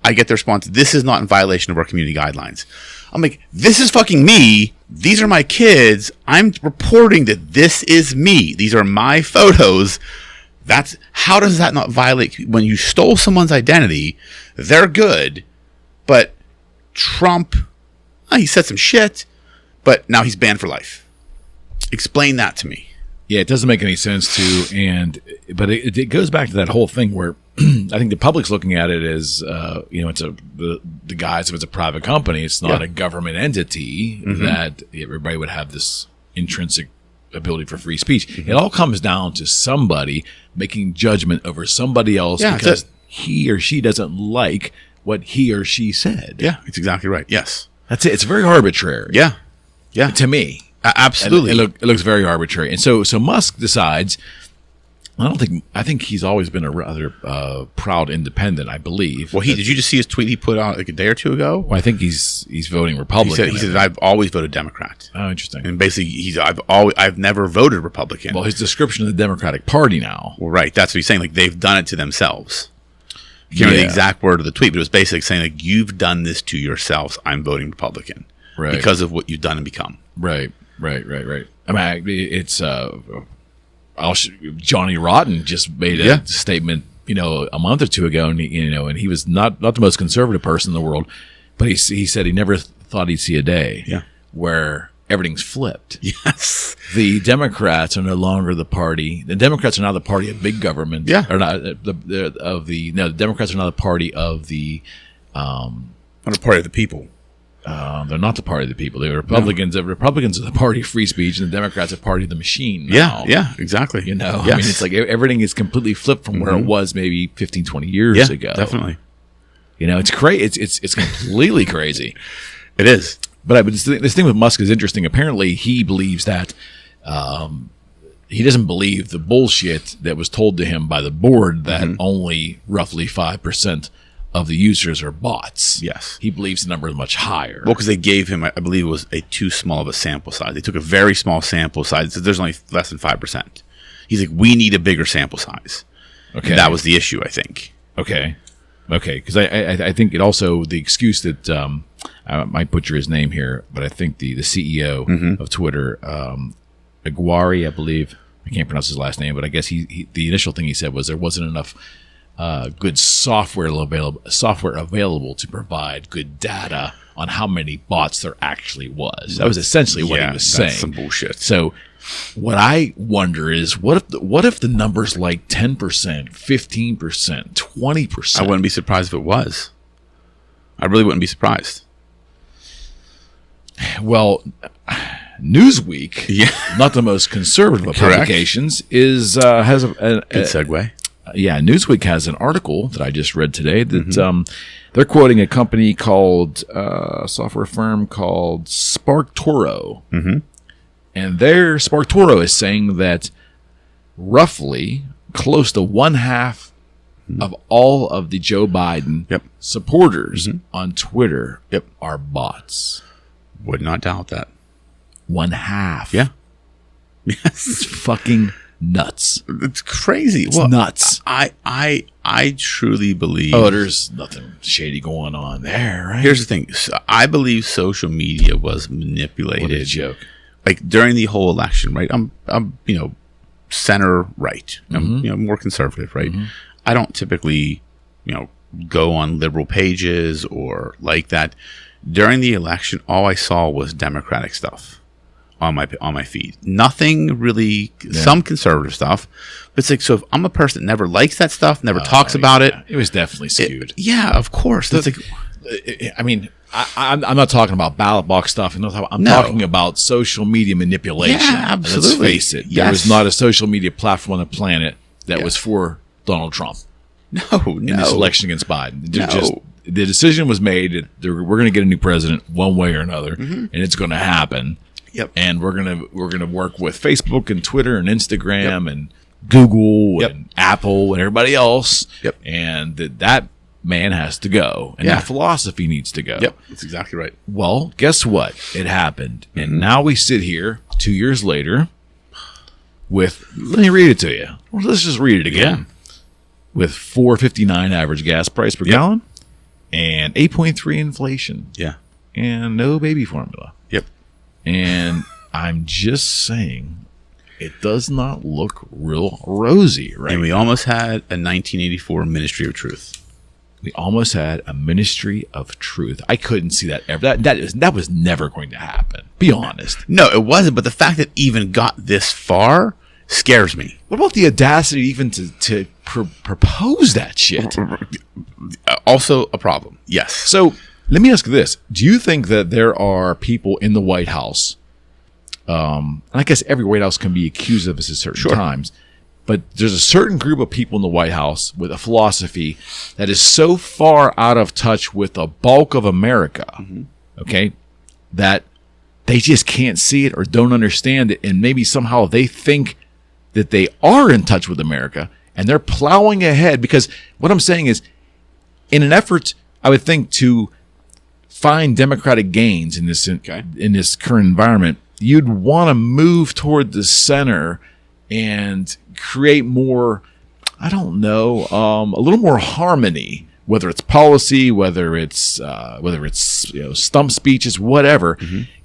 I get the response, this is not in violation of our community guidelines. I'm like, this is fucking me. These are my kids. I'm reporting that this is me. These are my photos. How does that not violate? When you stole someone's identity, they're good. But Trump, he said some shit, but now he's banned for life. Explain that to me. Yeah, it doesn't make any sense but it goes back to that whole thing where I think the public's looking at it as it's the guise of it's a private company. It's not a government entity that everybody would have this intrinsic ability for free speech. It all comes down to somebody making judgment over somebody else because he or she doesn't like what he or she said. Yeah, it's exactly right. Yes, that's it. It's very arbitrary. Yeah, to me. Absolutely. It looks very arbitrary. And so Musk decides, I think he's always been a rather proud independent, I believe. Well, did you just see his tweet he put out like a day or two ago? Well, I think he's voting Republican. He said I've always voted Democrat. Oh, interesting. And basically I've never voted Republican. Well, his description of the Democratic Party now. Well, right. That's what he's saying. Like they've done it to themselves. I can't remember the exact word of the tweet, but it was basically saying like, you've done this to yourselves. I'm voting Republican. Right. Because of what you've done and become. Right. I mean, it's Johnny Rotten just made a statement, a month or two ago, and he was not the most conservative person in the world, but he said he never thought he'd see a day where everything's flipped. Yes, the Democrats are no longer the party. The Democrats are now the party of big government. Yeah, or not the Democrats are now the party of the not a party of the people. They're not the party of the people. The Republicans. The Republicans are the party of free speech, and the Democrats are party of the machine now. Yeah, exactly. I mean, it's like everything is completely flipped from where it was maybe 15, 20 years ago. Definitely. It's crazy. It's completely crazy. It is. But this thing with Musk is interesting. Apparently, he believes that he doesn't believe the bullshit that was told to him by the board that only roughly 5% of the users are bots. Yes. He believes the number is much higher. Well, because they gave him, I believe it was too small of a sample size. They took a very small sample size. There's only less than 5%. He's like, we need a bigger sample size. Okay. And that was the issue, I think. Okay. Because I think it also, the excuse that, I might butcher his name here, but I think the CEO of Twitter, Aguari, I believe, I can't pronounce his last name, but I guess the initial thing he said was there wasn't enough good software available to provide good data on how many bots there actually was. That was essentially what he was saying. That's some bullshit. So what I wonder is, what if the number's like 10%, 15%, 20%? I wouldn't be surprised if it was. I really wouldn't be surprised. Well, Newsweek, not the most conservative of publications, has a good segue. Newsweek has an article that I just read today that they're quoting a company called a software firm called SparkToro, and their SparkToro is saying that roughly close to 1/2 of all of the Joe Biden supporters on Twitter are bots. Would not doubt that. 1/2. Yeah. Yes. It's fucking nuts. It's crazy. It's nuts. I truly believe. Oh, there's nothing shady going on there, right? Here's the thing. I believe social media was manipulated. What a joke. Like during the whole election, right? I'm center right. I'm more conservative, right? I don't typically, go on liberal pages or like that. During the election, all I saw was Democratic stuff on my feed. Nothing really, some conservative stuff. But it's like, so if I'm a person that never likes that stuff, never talks about it. It was definitely skewed. Of course. I mean, I'm not talking about ballot box stuff. I'm talking about social media manipulation. Yeah, absolutely. Let's face it. There was not a social media platform on the planet that was for Donald Trump. In this election against Biden. The decision was made that we're going to get a new president one way or another, and it's going to happen. And we're gonna work with Facebook and Twitter and Instagram and Google and Apple and everybody else. And that man has to go, and that philosophy needs to go. Yep, that's exactly right. Well, guess what? It happened. And now we sit here 2 years later with, let me read it to you. Well, let's just read it again. With $4.59 average gas price per gallon and 8.3 inflation. Yeah. And no baby formula. Yep. And I'm just saying, it does not look real rosy right And we now. almost had a 1984 Ministry of Truth. We almost had a Ministry of Truth. I couldn't see that ever. That was never going to happen. Be honest. No, it wasn't. But the fact that it even got this far scares me. What about the audacity even to propose that shit? Also a problem. Yes. So let me ask you this. Do you think that there are people in the White House, and I guess every White House can be accused of this at certain times, but there's a certain group of people in the White House with a philosophy that is so far out of touch with the bulk of America, okay, that they just can't see it or don't understand it, and maybe somehow they think that they are in touch with America, and they're plowing ahead. Because what I'm saying is, in an effort, I would think, to find democratic gains in this in this current environment, you'd want to move toward the center and create more, I don't know, a little more harmony, whether it's policy, whether it's stump speeches, whatever.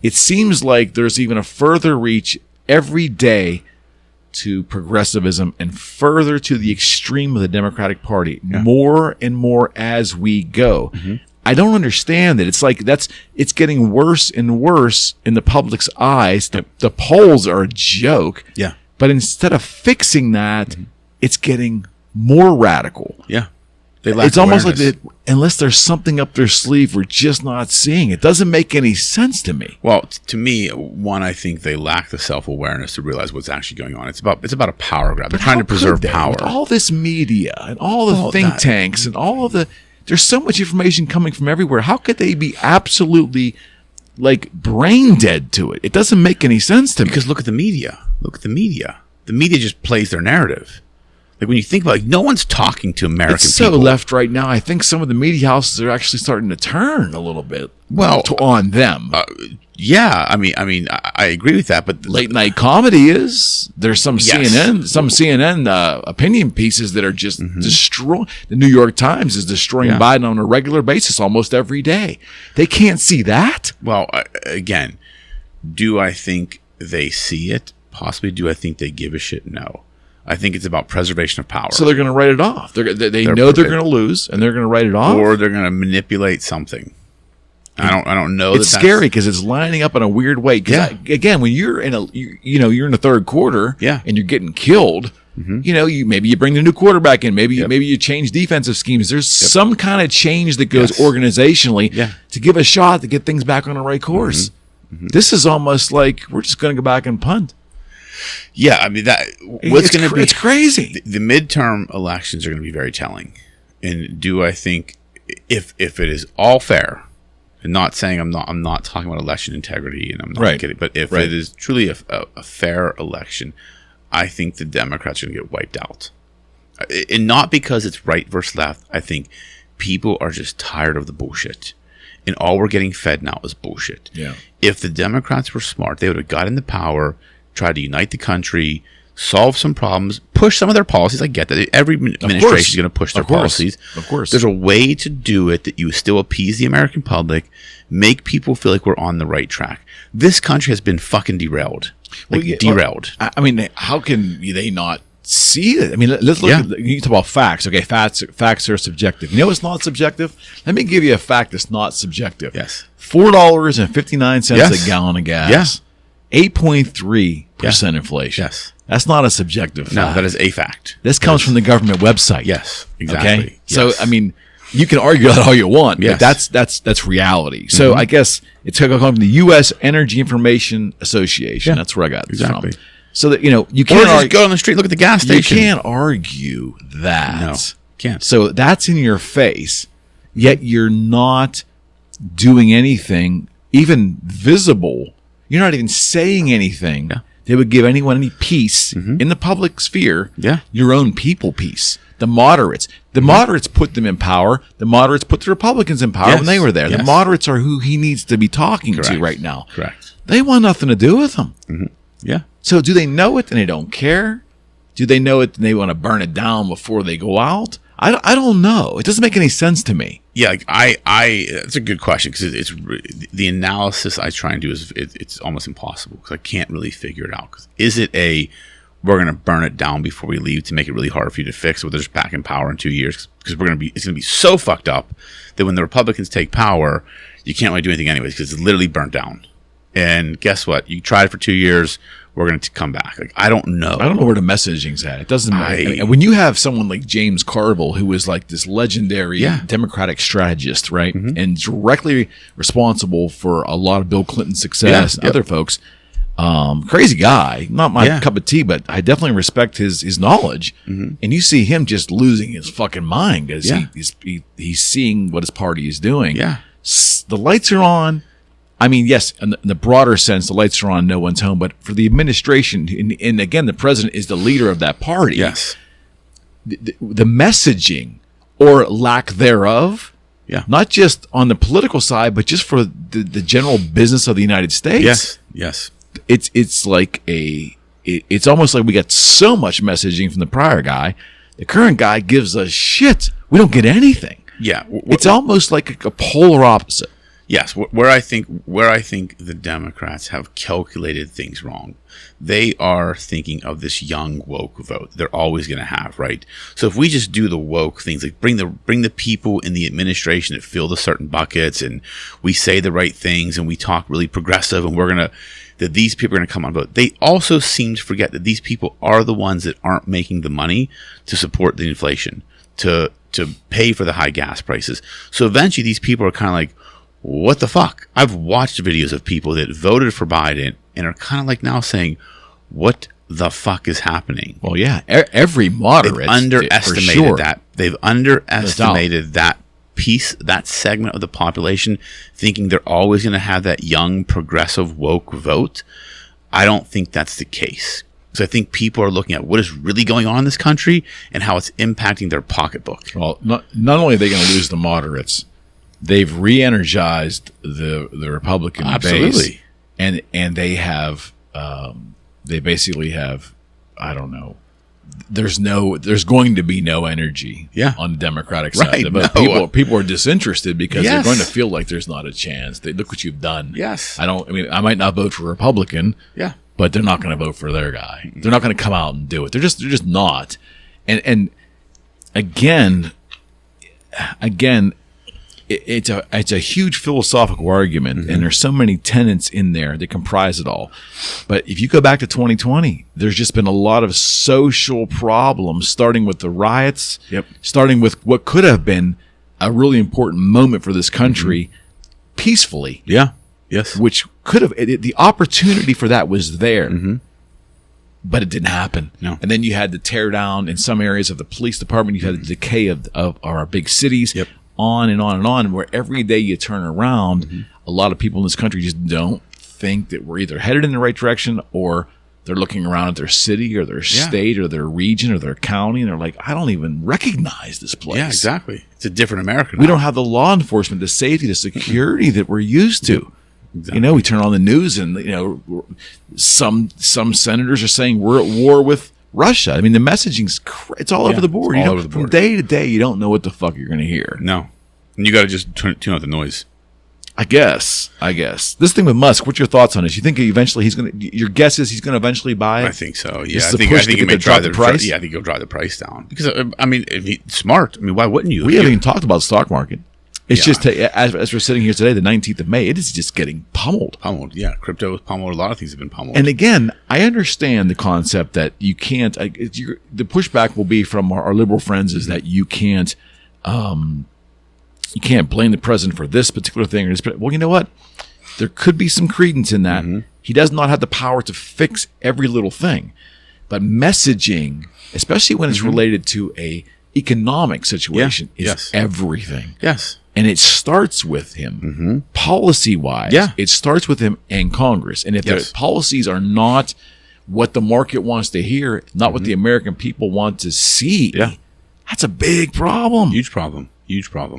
It seems like there's even a further reach every day to progressivism and further to the extreme of the Democratic Party, more and more as we go. I don't understand it. It's like it's getting worse and worse in the public's eyes. The polls are a joke. Yeah. But instead of fixing that, it's getting more radical. Yeah. It's almost like unless there's something up their sleeve we're just not seeing. It doesn't make any sense to me. Well, to me, one, I think they lack the self-awareness to realize what's actually going on. It's about a power grab. They're trying to preserve power. With all this media and all the think tanks and all of there's so much information coming from everywhere. How could they be absolutely like brain dead to it? It doesn't make any sense to me. Because look at the media. The media just plays their narrative. Like when you think about it, no one's talking to American it's so people. left right now. I think some of the media houses are actually starting to turn a little bit on them. Yeah, I mean, I agree with that. But late night comedy is there's some CNN opinion pieces that are just destroying. The New York Times is destroying Biden on a regular basis almost every day. They can't see that. Well, again, do I think they see it? Possibly. Do I think they give a shit? No. I think it's about preservation of power. So they're going to write it off. They know they're going to lose, and they're going to write it off, or they're going to manipulate something. I don't know. It's scary because it's lining up in a weird way. Again, when you're in you're in the third quarter, and you're getting killed. Maybe you bring the new quarterback in. Maybe you change defensive schemes. There's some kind of change that goes organizationally to give a shot to get things back on the right course. This is almost like we're just going to go back and punt. Yeah, I mean it's crazy. The midterm elections are going to be very telling. And do I think if it is all fair, and not saying I'm not talking about election integrity, and I'm not kidding, but if it is truly a fair election, I think the Democrats are going to get wiped out. And not because it's right versus left. I think people are just tired of the bullshit. And all we're getting fed now is bullshit. Yeah. If the Democrats were smart, they would have got into power, tried to unite the country, solve some problems, push some of their policies. I get that. Every administration is going to push their policies. Of course. There's a way to do it that you still appease the American public, make people feel like we're on the right track. This country has been fucking derailed. Derailed. I mean, how can they not see it? I mean, let's look at, you talk about facts. Okay, facts are subjective. You know what's not subjective? Let me give you a fact that's not subjective. Yes. $4.59 a gallon of gas. Yes. 8.3% inflation. Yes. That's not a subjective fact. No, that is a fact. This comes from the government website. Yes, exactly. Okay? So, I mean, you can argue that all you want, but that's reality. So I guess it's going to come from the U.S. Energy Information Association. That's where I got this from. So that, you can't just go on the street, look at the gas station. You can't argue that. No, can't. So that's in your face, yet you're not doing anything, even visible. You're not even saying anything that would give anyone any peace in the public sphere. Yeah. Your own people peace. The moderates, The moderates put them in power. The moderates put the Republicans in power when they were there. The moderates are who he needs to be talking to right now. Correct. They want nothing to do with him. Yeah. So do they know it and they don't care? Do they know it and they want to burn it down before they go out? I don't know. It doesn't make any sense to me. Yeah, like it's a good question because it's the analysis I try and do is it's almost impossible because I can't really figure it out. Because is it we're going to burn it down before we leave to make it really hard for you to fix, or they're just back in power in 2 years because it's going to be so fucked up that when the Republicans take power, you can't really do anything anyways because it's literally burnt down. And guess what? You tried for 2 years. We're going to come back. Like, I don't know. I don't know where the messaging's at. It doesn't matter. When you have someone like James Carville, who is like this legendary Democratic strategist, right? And directly responsible for a lot of Bill Clinton's success and other folks. Crazy guy. Not my cup of tea, but I definitely respect his knowledge. And you see him just losing his fucking mind because he's seeing what his party is doing. Yeah. The lights are on. I mean, yes, in the broader sense, the lights are on, no one's home. But for the administration, and again, the president is the leader of that party. Yes. The messaging or lack thereof, not just on the political side, but just for the general business of the United States. Yes. It's like it's almost like we got so much messaging from the prior guy. The current guy gives us shit. We don't get anything. Yeah. It's almost like a polar opposite. Yes, where I think the Democrats have calculated things wrong, they are thinking of this young woke vote they're always going to have, right? So if we just do the woke things, like bring the people in the administration that fill the certain buckets, and we say the right things, and we talk really progressive, and that these people are going to come on vote. They also seem to forget that these people are the ones that aren't making the money to support the inflation, to pay for the high gas prices. So eventually, these people are kind of like, what the fuck? I've watched videos of people that voted for Biden and are kind of like now saying, what the fuck is happening? Well, yeah, every moderate. They've underestimated that. They've underestimated that piece, that segment of the population, thinking they're always going to have that young, progressive, woke vote. I don't think that's the case. So I think people are looking at what is really going on in this country and how it's impacting their pocketbook. Well, not only are they going to lose the moderates, they've re-energized the Republican base, and they have they basically have, I don't know. There's going to be no energy on the Democratic side. But people are disinterested because they're going to feel like there's not a chance. Look what you've done. Yes. I might not vote for a Republican. Yeah. But they're not going to vote for their guy. They're not going to come out and do it. They're just not. And again. It's a huge philosophical argument, and there's so many tenets in there that comprise it all. But if you go back to 2020, there's just been a lot of social problems, starting with the riots, starting with what could have been a really important moment for this country peacefully. Yeah. Yes. Which could have, the opportunity for that was there. But it didn't happen. No. And then you had the tear down in some areas of the police department. You had the decay of our big cities. On and on and on, where every day you turn around, a lot of people in this country just don't think that we're either headed in the right direction, or they're looking around at their city or their state or their region or their county, and they're like, I don't even recognize this place. Yeah, exactly. It's a different America now. We don't have the law enforcement, the safety, the security that we're used to. Exactly. We turn on the news and, some senators are saying we're at war with Russia. I mean, the messaging's it's all over the board. Over the board. From day to day, you don't know what the fuck you're going to hear. No, and you got to just tune out the noise. I guess this thing with Musk. What's your thoughts on this? You think eventually he's going to? Your guess is he's going to eventually buy it. I think so. Yeah, I think he may drive the price. Yeah, I think he'll drive the price down because if he's smart, why wouldn't you? We haven't even talked about the stock market. It's just as we're sitting here today, the 19th of May, it is just getting pummeled. Yeah. Crypto is pummeled. A lot of things have been pummeled. And again, I understand the concept that you can't. The pushback will be from our liberal friends is that you can't blame the president for this particular thing or this. Well, you know what? There could be some credence in that. He does not have the power to fix every little thing, but messaging, especially when it's related to a economic situation, is everything. Yes. And it starts with him, policy-wise. It starts with him and Congress. And if the policies are not what the market wants to hear, not what the American people want to see, That's a big problem. Huge problem.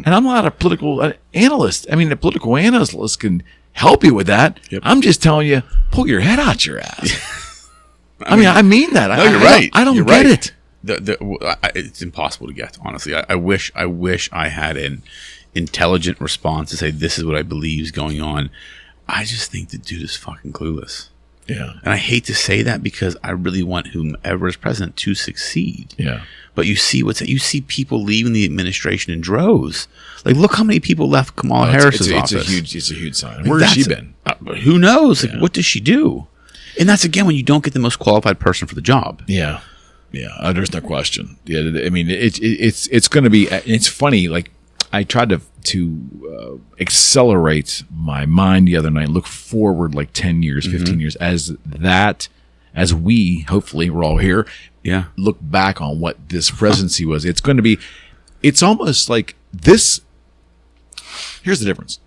And I'm not a political analyst. I mean, a political analyst can help you with that. Yep. I'm just telling you, pull your head out your ass. I mean that. No, you're right. I don't You're get right. it. It's impossible to get, honestly. I wish I had an intelligent response to say, this is what I believe is going on. I just think the dude is fucking clueless. Yeah. And I hate to say that because I really want whomever is president to succeed. Yeah. But you see people leaving the administration in droves. Like, look how many people left Kamala Harris's office. It's a huge sign. Where has she been? Who knows? Like, what does she do? And that's, again, when you don't get the most qualified person for the job. Yeah. Yeah. There's no question. Yeah. I mean, it's going to be. It's funny. Like, I tried to accelerate my mind the other night. Look forward like 10 years, 15 years as we hopefully we're all here. Yeah. Look back on what this presidency was. It's going to be. It's almost like this. Here's the difference.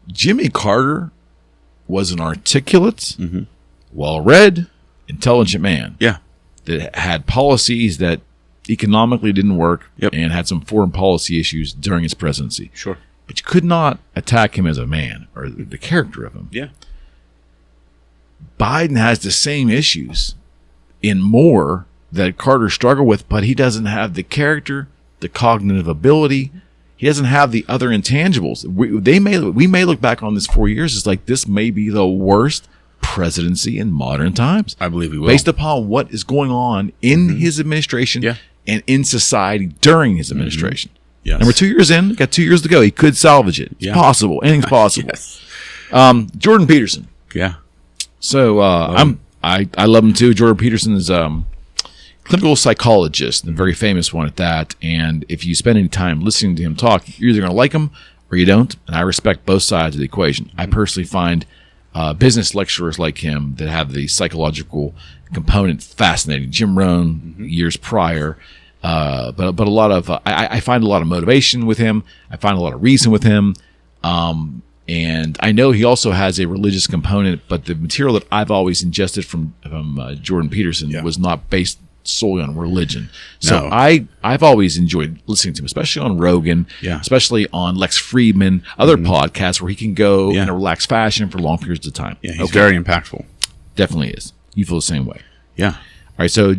Jimmy Carter was an articulate, well-read, intelligent man. Yeah. That had policies that economically didn't work and had some foreign policy issues during his presidency. Sure. But you could not attack him as a man or the character of him. Yeah. Biden has the same issues in more that Carter struggled with, but he doesn't have the character, the cognitive ability. He doesn't have the other intangibles. We may look back on this 4 years as like this may be the worst presidency in modern times. I believe we will. Based upon what is going on in his administration and in society during his administration. Yes. And we're 2 years in, got 2 years to go. He could salvage it. It's possible. Anything's possible. Yes. Jordan Peterson. Yeah. So I love him too. Jordan Peterson is clinical psychologist and a very famous one at that. And if you spend any time listening to him talk, you're either going to like him or you don't. And I respect both sides of the equation. I personally find business lecturers like him that have the psychological component fascinating. Jim Rohn years prior. But a lot of I find a lot of motivation with him. I find a lot of reason with him. And I know he also has a religious component, but the material that I've always ingested from Jordan Peterson was not based solely on religion. So I've always enjoyed listening to him, especially on Rogan, especially on Lex Fridman, other podcasts where he can go in a relaxed fashion for long periods of time. Yeah, he's very impactful. Definitely is. You feel the same way. Yeah. All right, so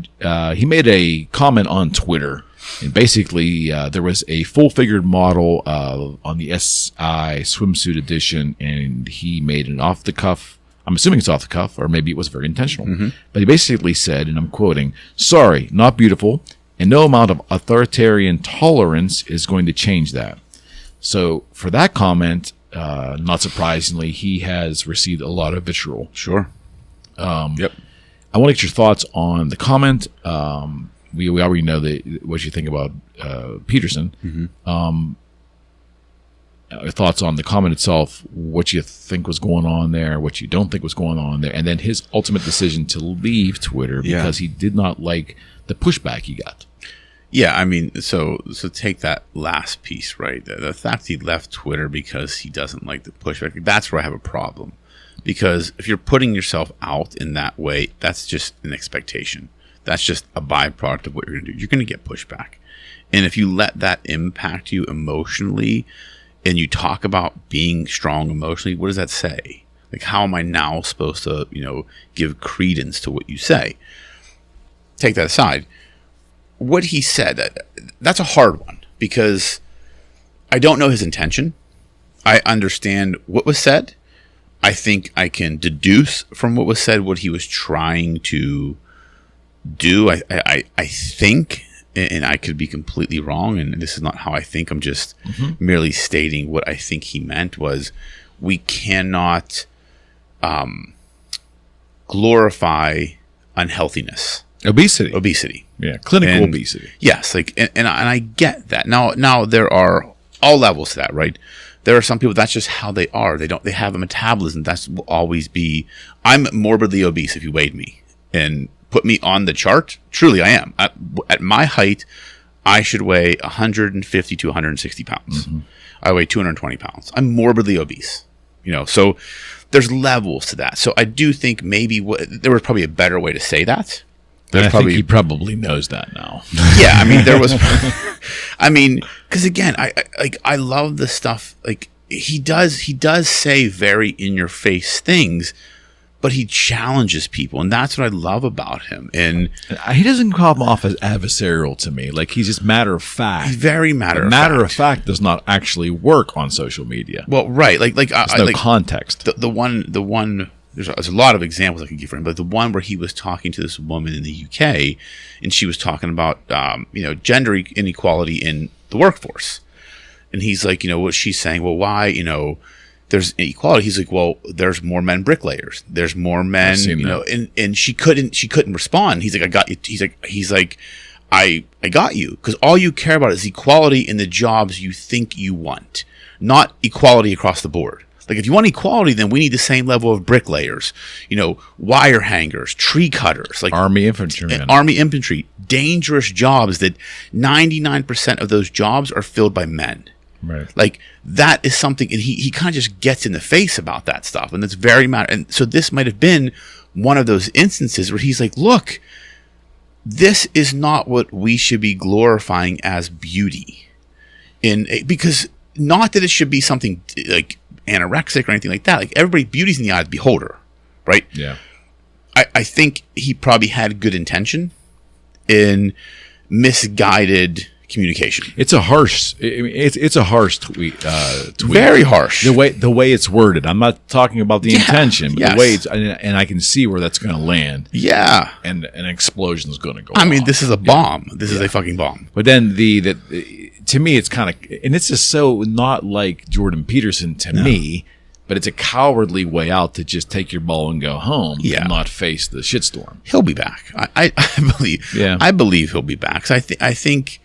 he made a comment on Twitter, and basically there was a full-figured model on the SI swimsuit edition, and he made an off-the-cuff, I'm assuming it's off-the-cuff, or maybe it was very intentional, but he basically said, and I'm quoting, "Sorry, not beautiful, and no amount of authoritarian tolerance is going to change that." So for that comment, not surprisingly, he has received a lot of vitriol. Sure. I want to get your thoughts on the comment. We already know what you think about Peterson. Thoughts on the comment itself, what you think was going on there, what you don't think was going on there, and then his ultimate decision to leave Twitter because he did not like the pushback he got. Yeah, I mean, so take that last piece, right? The fact he left Twitter because he doesn't like the pushback, that's where I have a problem. Because if you're putting yourself out in that way, that's just an expectation. That's just a byproduct of what you're going to do. You're going to get pushback. And if you let that impact you emotionally and you talk about being strong emotionally, what does that say? Like, how am I now supposed to, give credence to what you say? Take that aside. What he said, that's a hard one because I don't know his intention. I understand what was said. I think I can deduce from what was said what he was trying to do. I think, and I could be completely wrong, and this is not how I think. I'm just merely stating what I think he meant was we cannot glorify unhealthiness. Obesity. Yeah, clinical obesity. Yes, and I get that. Now there are all levels to that, right? There are some people that's just how they are. They have a metabolism. That will always be. I'm morbidly obese if you weighed me and put me on the chart. Truly, I am. At my height, I should weigh 150 to 160 pounds. I weigh 220 pounds. I'm morbidly obese. So there's levels to that. So I do think maybe there was probably a better way to say that. I think he probably knows that now. Yeah, I mean, there was, I mean, because again, I love the stuff. Like he does say very in your face things, but he challenges people, and that's what I love about him. And he doesn't come off as adversarial to me. Like he's just matter of fact. He's very matter of fact. Matter of fact does not actually work on social media. Well, right, there's no context. The one. There's a lot of examples I could give for him, but the one where he was talking to this woman in the UK, and she was talking about gender inequality in the workforce, and he's like, what she's saying, well, why there's inequality? He's like, well, there's more men bricklayers, there's more men, and she couldn't respond. He's like, I got you. He's like, I got you, because all you care about is equality in the jobs you think you want, not equality across the board. Like, if you want equality, then we need the same level of bricklayers, wire hangers, tree cutters, like army infantry, dangerous jobs that 99% of those jobs are filled by men. Right. Like, that is something, and he kind of just gets in the face about that stuff. And that's very matter. And so this might have been one of those instances where he's like, look, this is not what we should be glorifying as beauty. Because not that it should be something like anorexic or anything like that. Like, everybody, beauty's in the eye of the beholder, right? Yeah. I think he probably had good intention in misguided communication. It's a harsh. It's a harsh tweet. Very harsh. The way it's worded. I'm not talking about the intention, but yes. the way it's, and I can see where that's going to land. Yeah. And an explosion is going to go. I mean, this is a bomb. This is a fucking bomb. But then to me, it's kind of, and it's just so not like Jordan Peterson to me, but it's a cowardly way out to just take your ball and go home and not face the shitstorm. He'll be back. I believe. Yeah. I believe he'll be back. So I think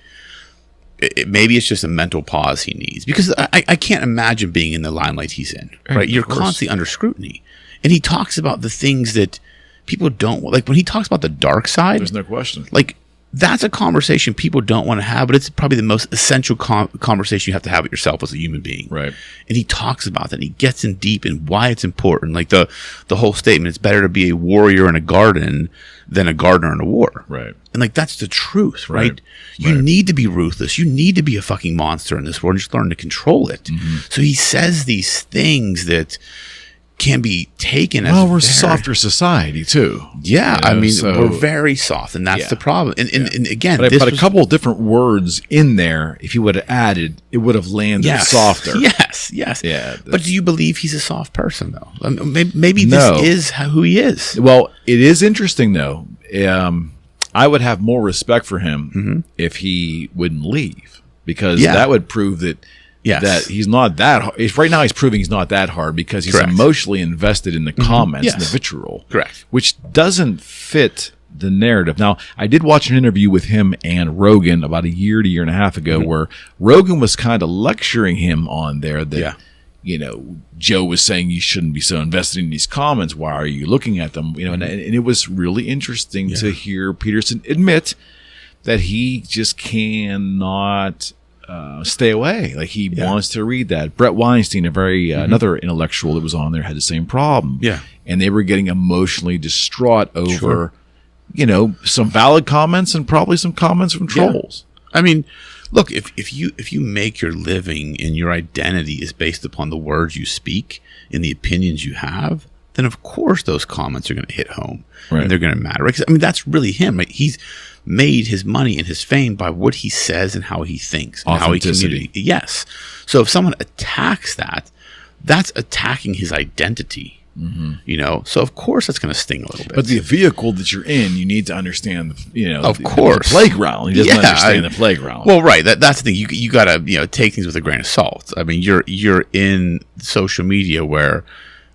maybe it's just a mental pause he needs, because I can't imagine being in the limelight he's in. Right? You're constantly under scrutiny, and he talks about the things that people don't like. When he talks about the dark side, there's no question. Like, that's a conversation people don't want to have, but it's probably the most essential conversation you have to have with yourself as a human being. Right. And he talks about that. And he gets in deep in why it's important. Like the whole statement, it's better to be a warrior in a garden than a gardener in a war. Right. And like, that's the truth, right? You need to be ruthless. You need to be a fucking monster in this world and just learn to control it. Mm-hmm. So he says these things that can be taken as we're a softer society too. Yeah, I mean, we're very soft, and that's the problem. And again, but a couple of different words in there, if you would have added, it would have landed softer. Yes. Yeah. But do you believe he's a soft person though? I mean, maybe this is who he is. Well, it is interesting though. I would have more respect for him if he wouldn't leave, because that would prove that. Yes. That he's not that hard. Right now, he's proving he's not that hard because he's emotionally invested in the comments and the vitriol. Correct. Which doesn't fit the narrative. Now, I did watch an interview with him and Rogan about a year to year and a half ago where Rogan was kind of lecturing him on there that, Joe was saying you shouldn't be so invested in these comments. Why are you looking at them? And it was really interesting to hear Peterson admit that he just cannot stay away. Like, he wants to read that. Brett Weinstein, another intellectual that was on there, had the same problem. Yeah. And they were getting emotionally distraught over, some valid comments and probably some comments from trolls. I mean, look, if you make your living and your identity is based upon the words you speak and the opinions you have, then of course those comments are going to hit home and they're going to matter. I mean, that's really him. Right? He's made his money and his fame by what he says and how he thinks and how he communicates. Yes. So if someone attacks that, that's attacking his identity. So of course that's going to sting a little bit. But the vehicle that you're in, you need to understand of course, the playground. He doesn't understand the playground. Well, right. That's the thing. You got to take things with a grain of salt. I mean, you're in social media where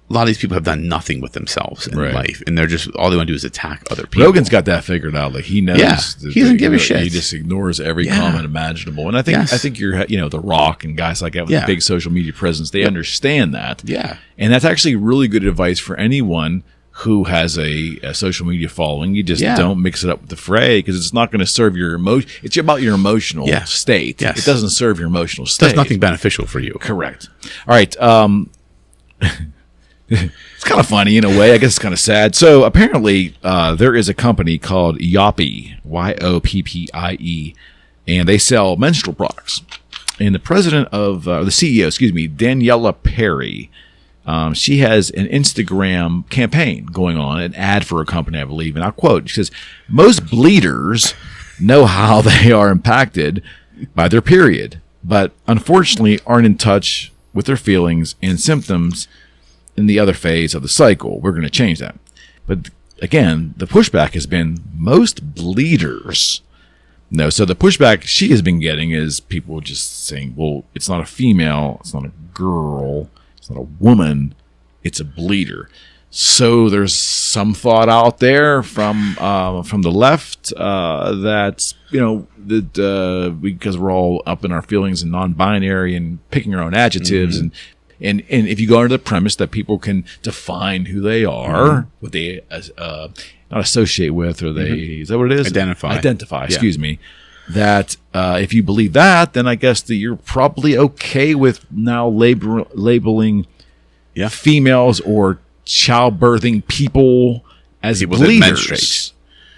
a lot of these people have done nothing with themselves in life, and they're just, all they want to do is attack other people. Rogan's got that figured out. Like, he knows. Yeah, he doesn't give a shit. He just ignores every comment imaginable. And I think you're, The Rock and guys like that with a big social media presence, they understand that. Yeah. And that's actually really good advice for anyone who has a social media following. You just don't mix it up with the fray, because it's not going to serve your emotion. It's about your emotional state. Yes. It doesn't serve your emotional state. That's nothing beneficial for you. Correct. All right. It's kind of funny in a way. I guess it's kind of sad. So apparently, there is a company called Yoppie, Yoppie, and they sell menstrual products. And the the CEO, Daniela Perry, she has an Instagram campaign going on, an ad for a company, I believe. And I'll quote, she says, "Most bleeders know how they are impacted by their period, but unfortunately aren't in touch with their feelings and symptoms in the other phase of the cycle. We're going to change that." But again, the pushback has been most bleeders. No, so the pushback she has been getting is people just saying, well, it's not a female, it's not a girl, it's not a woman, it's a bleeder. So there's some thought out there from the left that, because we're all up in our feelings and non-binary and picking our own adjectives, and if you go under the premise that people can define who they are, what they not associate with, or they is that what it is? Identify. Excuse me. That if you believe that, then I guess that you're probably okay with now labeling females or childbirthing people as bleeders.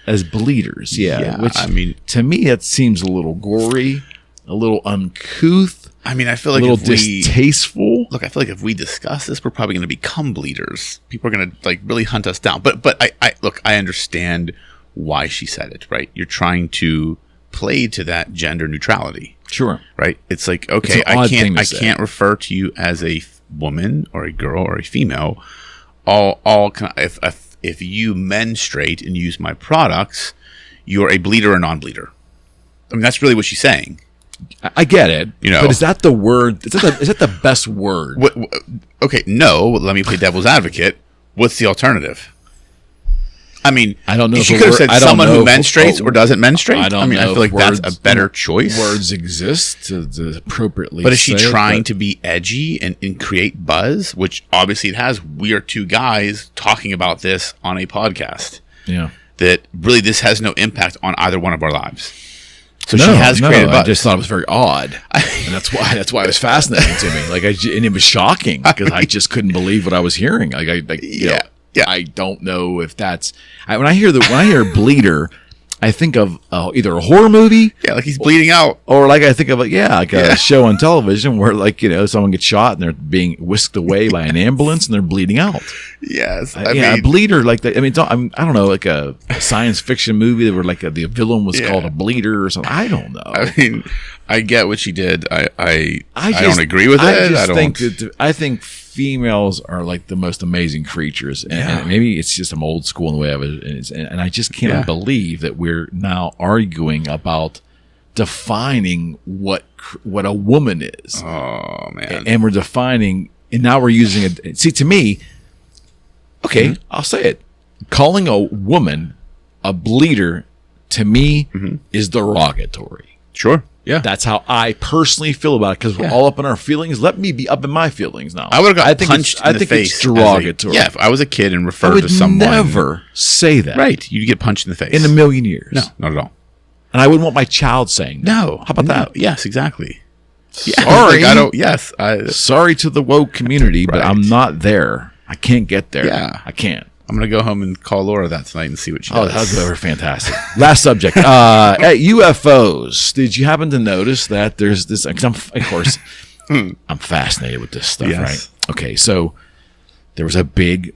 As bleeders, which to me it seems a little gory, a little uncouth. I mean, I feel like a little distasteful. I feel like if we discuss this, we're probably going to become bleeders. People are going to really hunt us down. But I understand why she said it. Right? You're trying to play to that gender neutrality. Sure. Right? It's like, okay, I can't refer to you as a woman or a girl or a female. If you menstruate and use my products, you're a bleeder or non-bleeder. I mean, that's really what she's saying. I get it, but is that the word? Is that the best word? Okay, no. Let me play devil's advocate. What's the alternative? I mean, I don't know. She could have said someone who menstruates or doesn't menstruate. I feel like that's a better choice. Words exist to appropriately. But is she trying to be edgy and create buzz? Which obviously it has. We are two guys talking about this on a podcast. Yeah. That really this has no impact on either one of our lives. So she has created buzz. I just thought it was very odd, and that's why it was fascinating to me. And it was shocking because I just couldn't believe what I was hearing. I don't know if that's when I hear bleeder, I think of either a horror movie, like he's bleeding out, or I think of a show on television where someone gets shot and they're being whisked away by an ambulance and they're bleeding out. Yes, a bleeder like that. I mean, I don't know, like a science fiction movie where the villain was called a bleeder or something. I don't know. I mean, I get what she did. I don't agree with it. I think females are like the most amazing creatures, and maybe it's just I'm old school in the way of it, and I just cannot believe that we're now arguing about defining what a woman is. Oh man! And we're defining, and now we're using it. See, to me, okay, I'll say it. Calling a woman a bleeder to me is derogatory. Sure. Yeah. That's how I personally feel about it, because we're all up in our feelings. Let me be up in my feelings now. I would have got punched in the face. It's derogatory. If I was a kid and referred to someone. I would never say that. Right. You'd get punched in the face. In a million years. No, not at all. And I wouldn't want my child saying that. No. How about that? Yes, exactly. Sorry. Sorry to the woke community, but I'm not there. I can't get there. Yeah. I can't. I'm going to go home and call Laura that tonight and see what she does. Oh, that's fantastic. Last subject. UFOs. Did you happen to notice that there's this? I'm fascinated with this stuff, right? Okay, so there was a big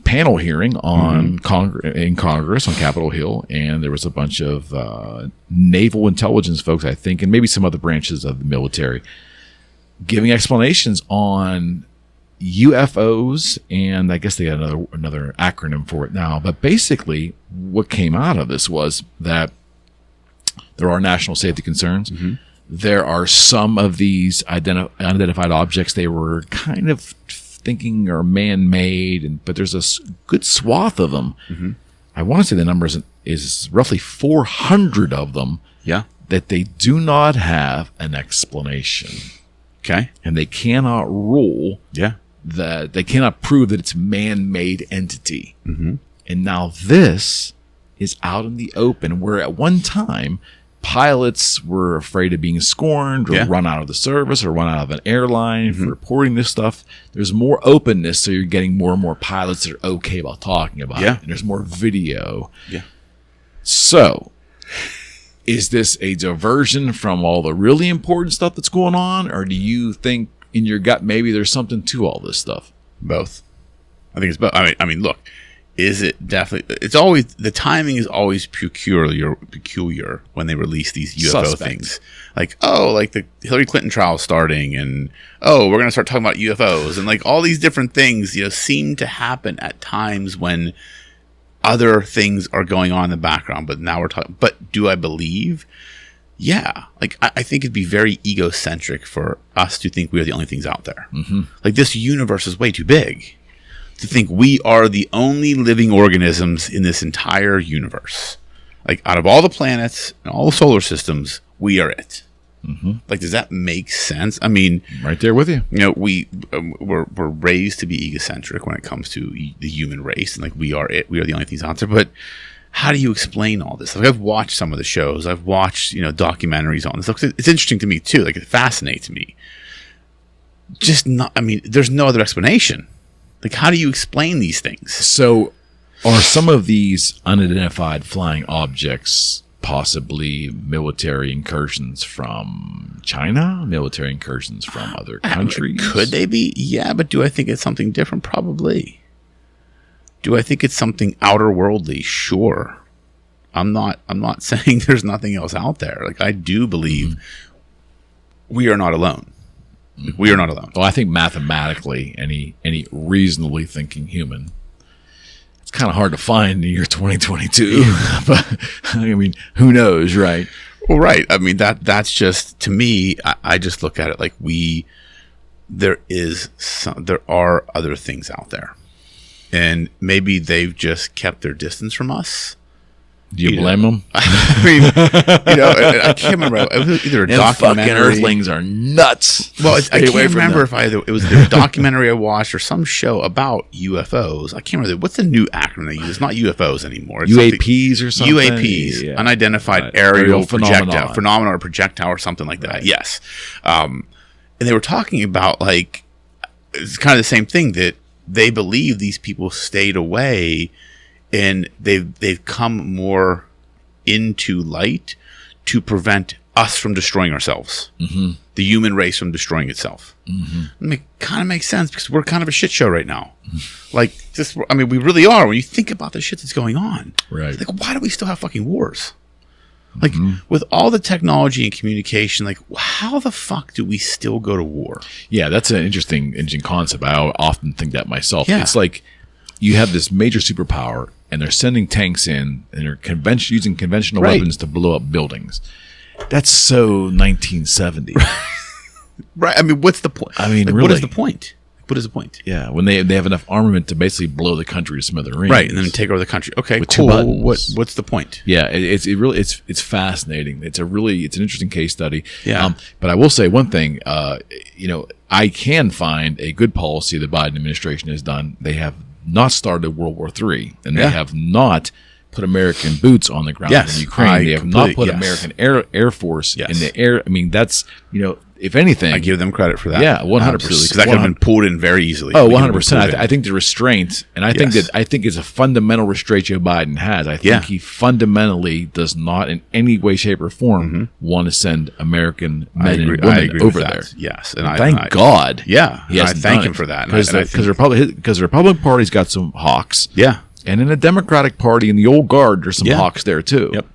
panel hearing on in Congress on Capitol Hill, and there was a bunch of naval intelligence folks, I think, and maybe some other branches of the military, giving explanations on UFOs, and I guess they had another acronym for it now. But basically, what came out of this was that there are national safety concerns. There are some of these unidentified objects they were kind of thinking are man-made, but there's a good swath of them. I want to say the number is roughly 400 of them. Yeah, that they do not have an explanation. Okay, and they cannot rule. Yeah. That they cannot prove that it's man-made entity. And now this is out in the open, where at one time pilots were afraid of being scorned or run out of the service or run out of an airline for reporting this stuff. There's more openness, so you're getting more and more pilots that are okay about talking about it. And there's more video. Yeah. So, is this a diversion from all the really important stuff that's going on, or do you think in your gut maybe there's something to all this stuff? Both. I think it's both. I mean, look. Is it definitely? It's always the timing is always peculiar when they release these UFO things. Like, like the Hillary Clinton trial starting, and we're going to start talking about UFOs, and like all these different things, seem to happen at times when other things are going on in the background. But now we're talking. But do I believe? Yeah, like I think it'd be very egocentric for us to think we are the only things out there. Like this universe is way too big to think we are the only living organisms in this entire universe. Like out of all the planets and all the solar systems, we are it. Like, does that make sense? I mean, right there with you. We're raised to be egocentric when it comes to the human race, and like we are it. We are the only things out there. But how do you explain all this? Like, I've watched some of the shows. I've watched documentaries on this. It's interesting to me too. Like, it fascinates me. There's no other explanation. Like, how do you explain these things? So, are some of these unidentified flying objects possibly military incursions from China? Military incursions from other countries? Could they be? Yeah, but do I think it's something different? Probably. Do I think it's something outer worldly? Sure. I'm not saying there's nothing else out there. Like, I do believe we are not alone. We are not alone. Well, I think mathematically, any reasonably thinking human, it's kind of hard to find in the year 2022. But I mean, who knows, right? Well, right. I mean, that's just, to me, I just look at it like there are other things out there, and maybe they've just kept their distance from us. Do you blame them? I mean, I can't remember. It was either a documentary. Fucking Earthlings are nuts. Well, I can't remember if it was either a documentary I watched or some show about UFOs. I can't remember. What's the new acronym they use? It's not UFOs anymore. It's UAPs or something? UAPs. Unidentified aerial projectile. Phenomenon or projectile or something like that. Right. Yes. And they were talking about, like, it's kind of the same thing, that they believe these people stayed away and they've come more into light to prevent us from destroying ourselves. The human race from destroying itself. It kind of makes sense because we're kind of a shit show right now. Like, we really are. When you think about the shit that's going on, right? Like, why do we still have fucking wars? Like, with all the technology and communication, like, how the fuck do we still go to war? Yeah, that's an interesting concept. I often think that myself. Yeah. It's like you have this major superpower, and they're sending tanks in, and they're using conventional weapons to blow up buildings. That's so 1970. Right. I mean, what's the point? I mean, like, really. What is the point? What is the point? Yeah, when they have enough armament to basically blow the country to smithereens. Right, and then take over the country. Okay, with cool. 2 buttons. What's the point? Yeah, it's fascinating. It's an interesting case study. Yeah. But I will say one thing. I can find a good policy the Biden administration has done. They have not started World War III, and they have not put American boots on the ground in Ukraine. They have not put American Air Force in the air. I mean, that's, if anything, I give them credit for that. Yeah, 100%. Because that could have been pulled in very easily. Oh, 100%. I think the restraint, and I think it's a fundamental restraint Joe Biden has. I think he fundamentally does not, in any way, shape, or form, want to send American men and women over there. Yes, and thank God. Yeah, I thank him for that because the Republican Party's got some hawks. Yeah, and in the Democratic Party and the old guard, there's some hawks there too. Yep.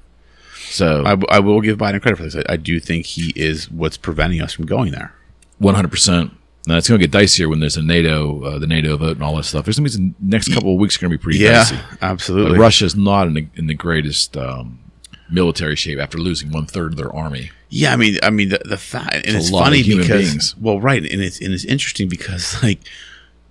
So I will give Biden credit for this. I do think he is what's preventing us from going there. 100%. Now it's going to get dicier when there's the NATO vote and all that stuff. There's going to be the next couple of weeks are going to be pretty dicey. Yeah, absolutely. But Russia's not in the greatest military shape after losing 1/3 of their army. Yeah, I mean the fact, and it's funny because right, and it's interesting because, like,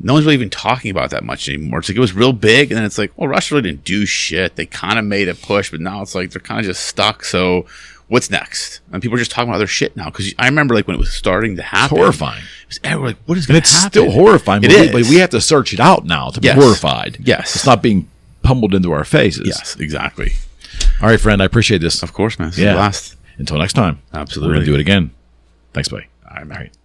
no one's really even talking about that much anymore. It's like it was real big, and then it's like, well, Russia really didn't do shit. They kind of made a push, but now it's like they're kind of just stuck. So what's next? And people are just talking about other shit now. Because I remember, like, when it was starting to happen, it's horrifying. We're like, what is going to happen? It's still horrifying. But we have to search it out now to be horrified. Yes, it's not being pummeled into our faces. Yes, exactly. All right, friend. I appreciate this. Of course, man. This is the last. Until next time. Absolutely. We're going to do it again. Thanks, buddy. All right, man. All right.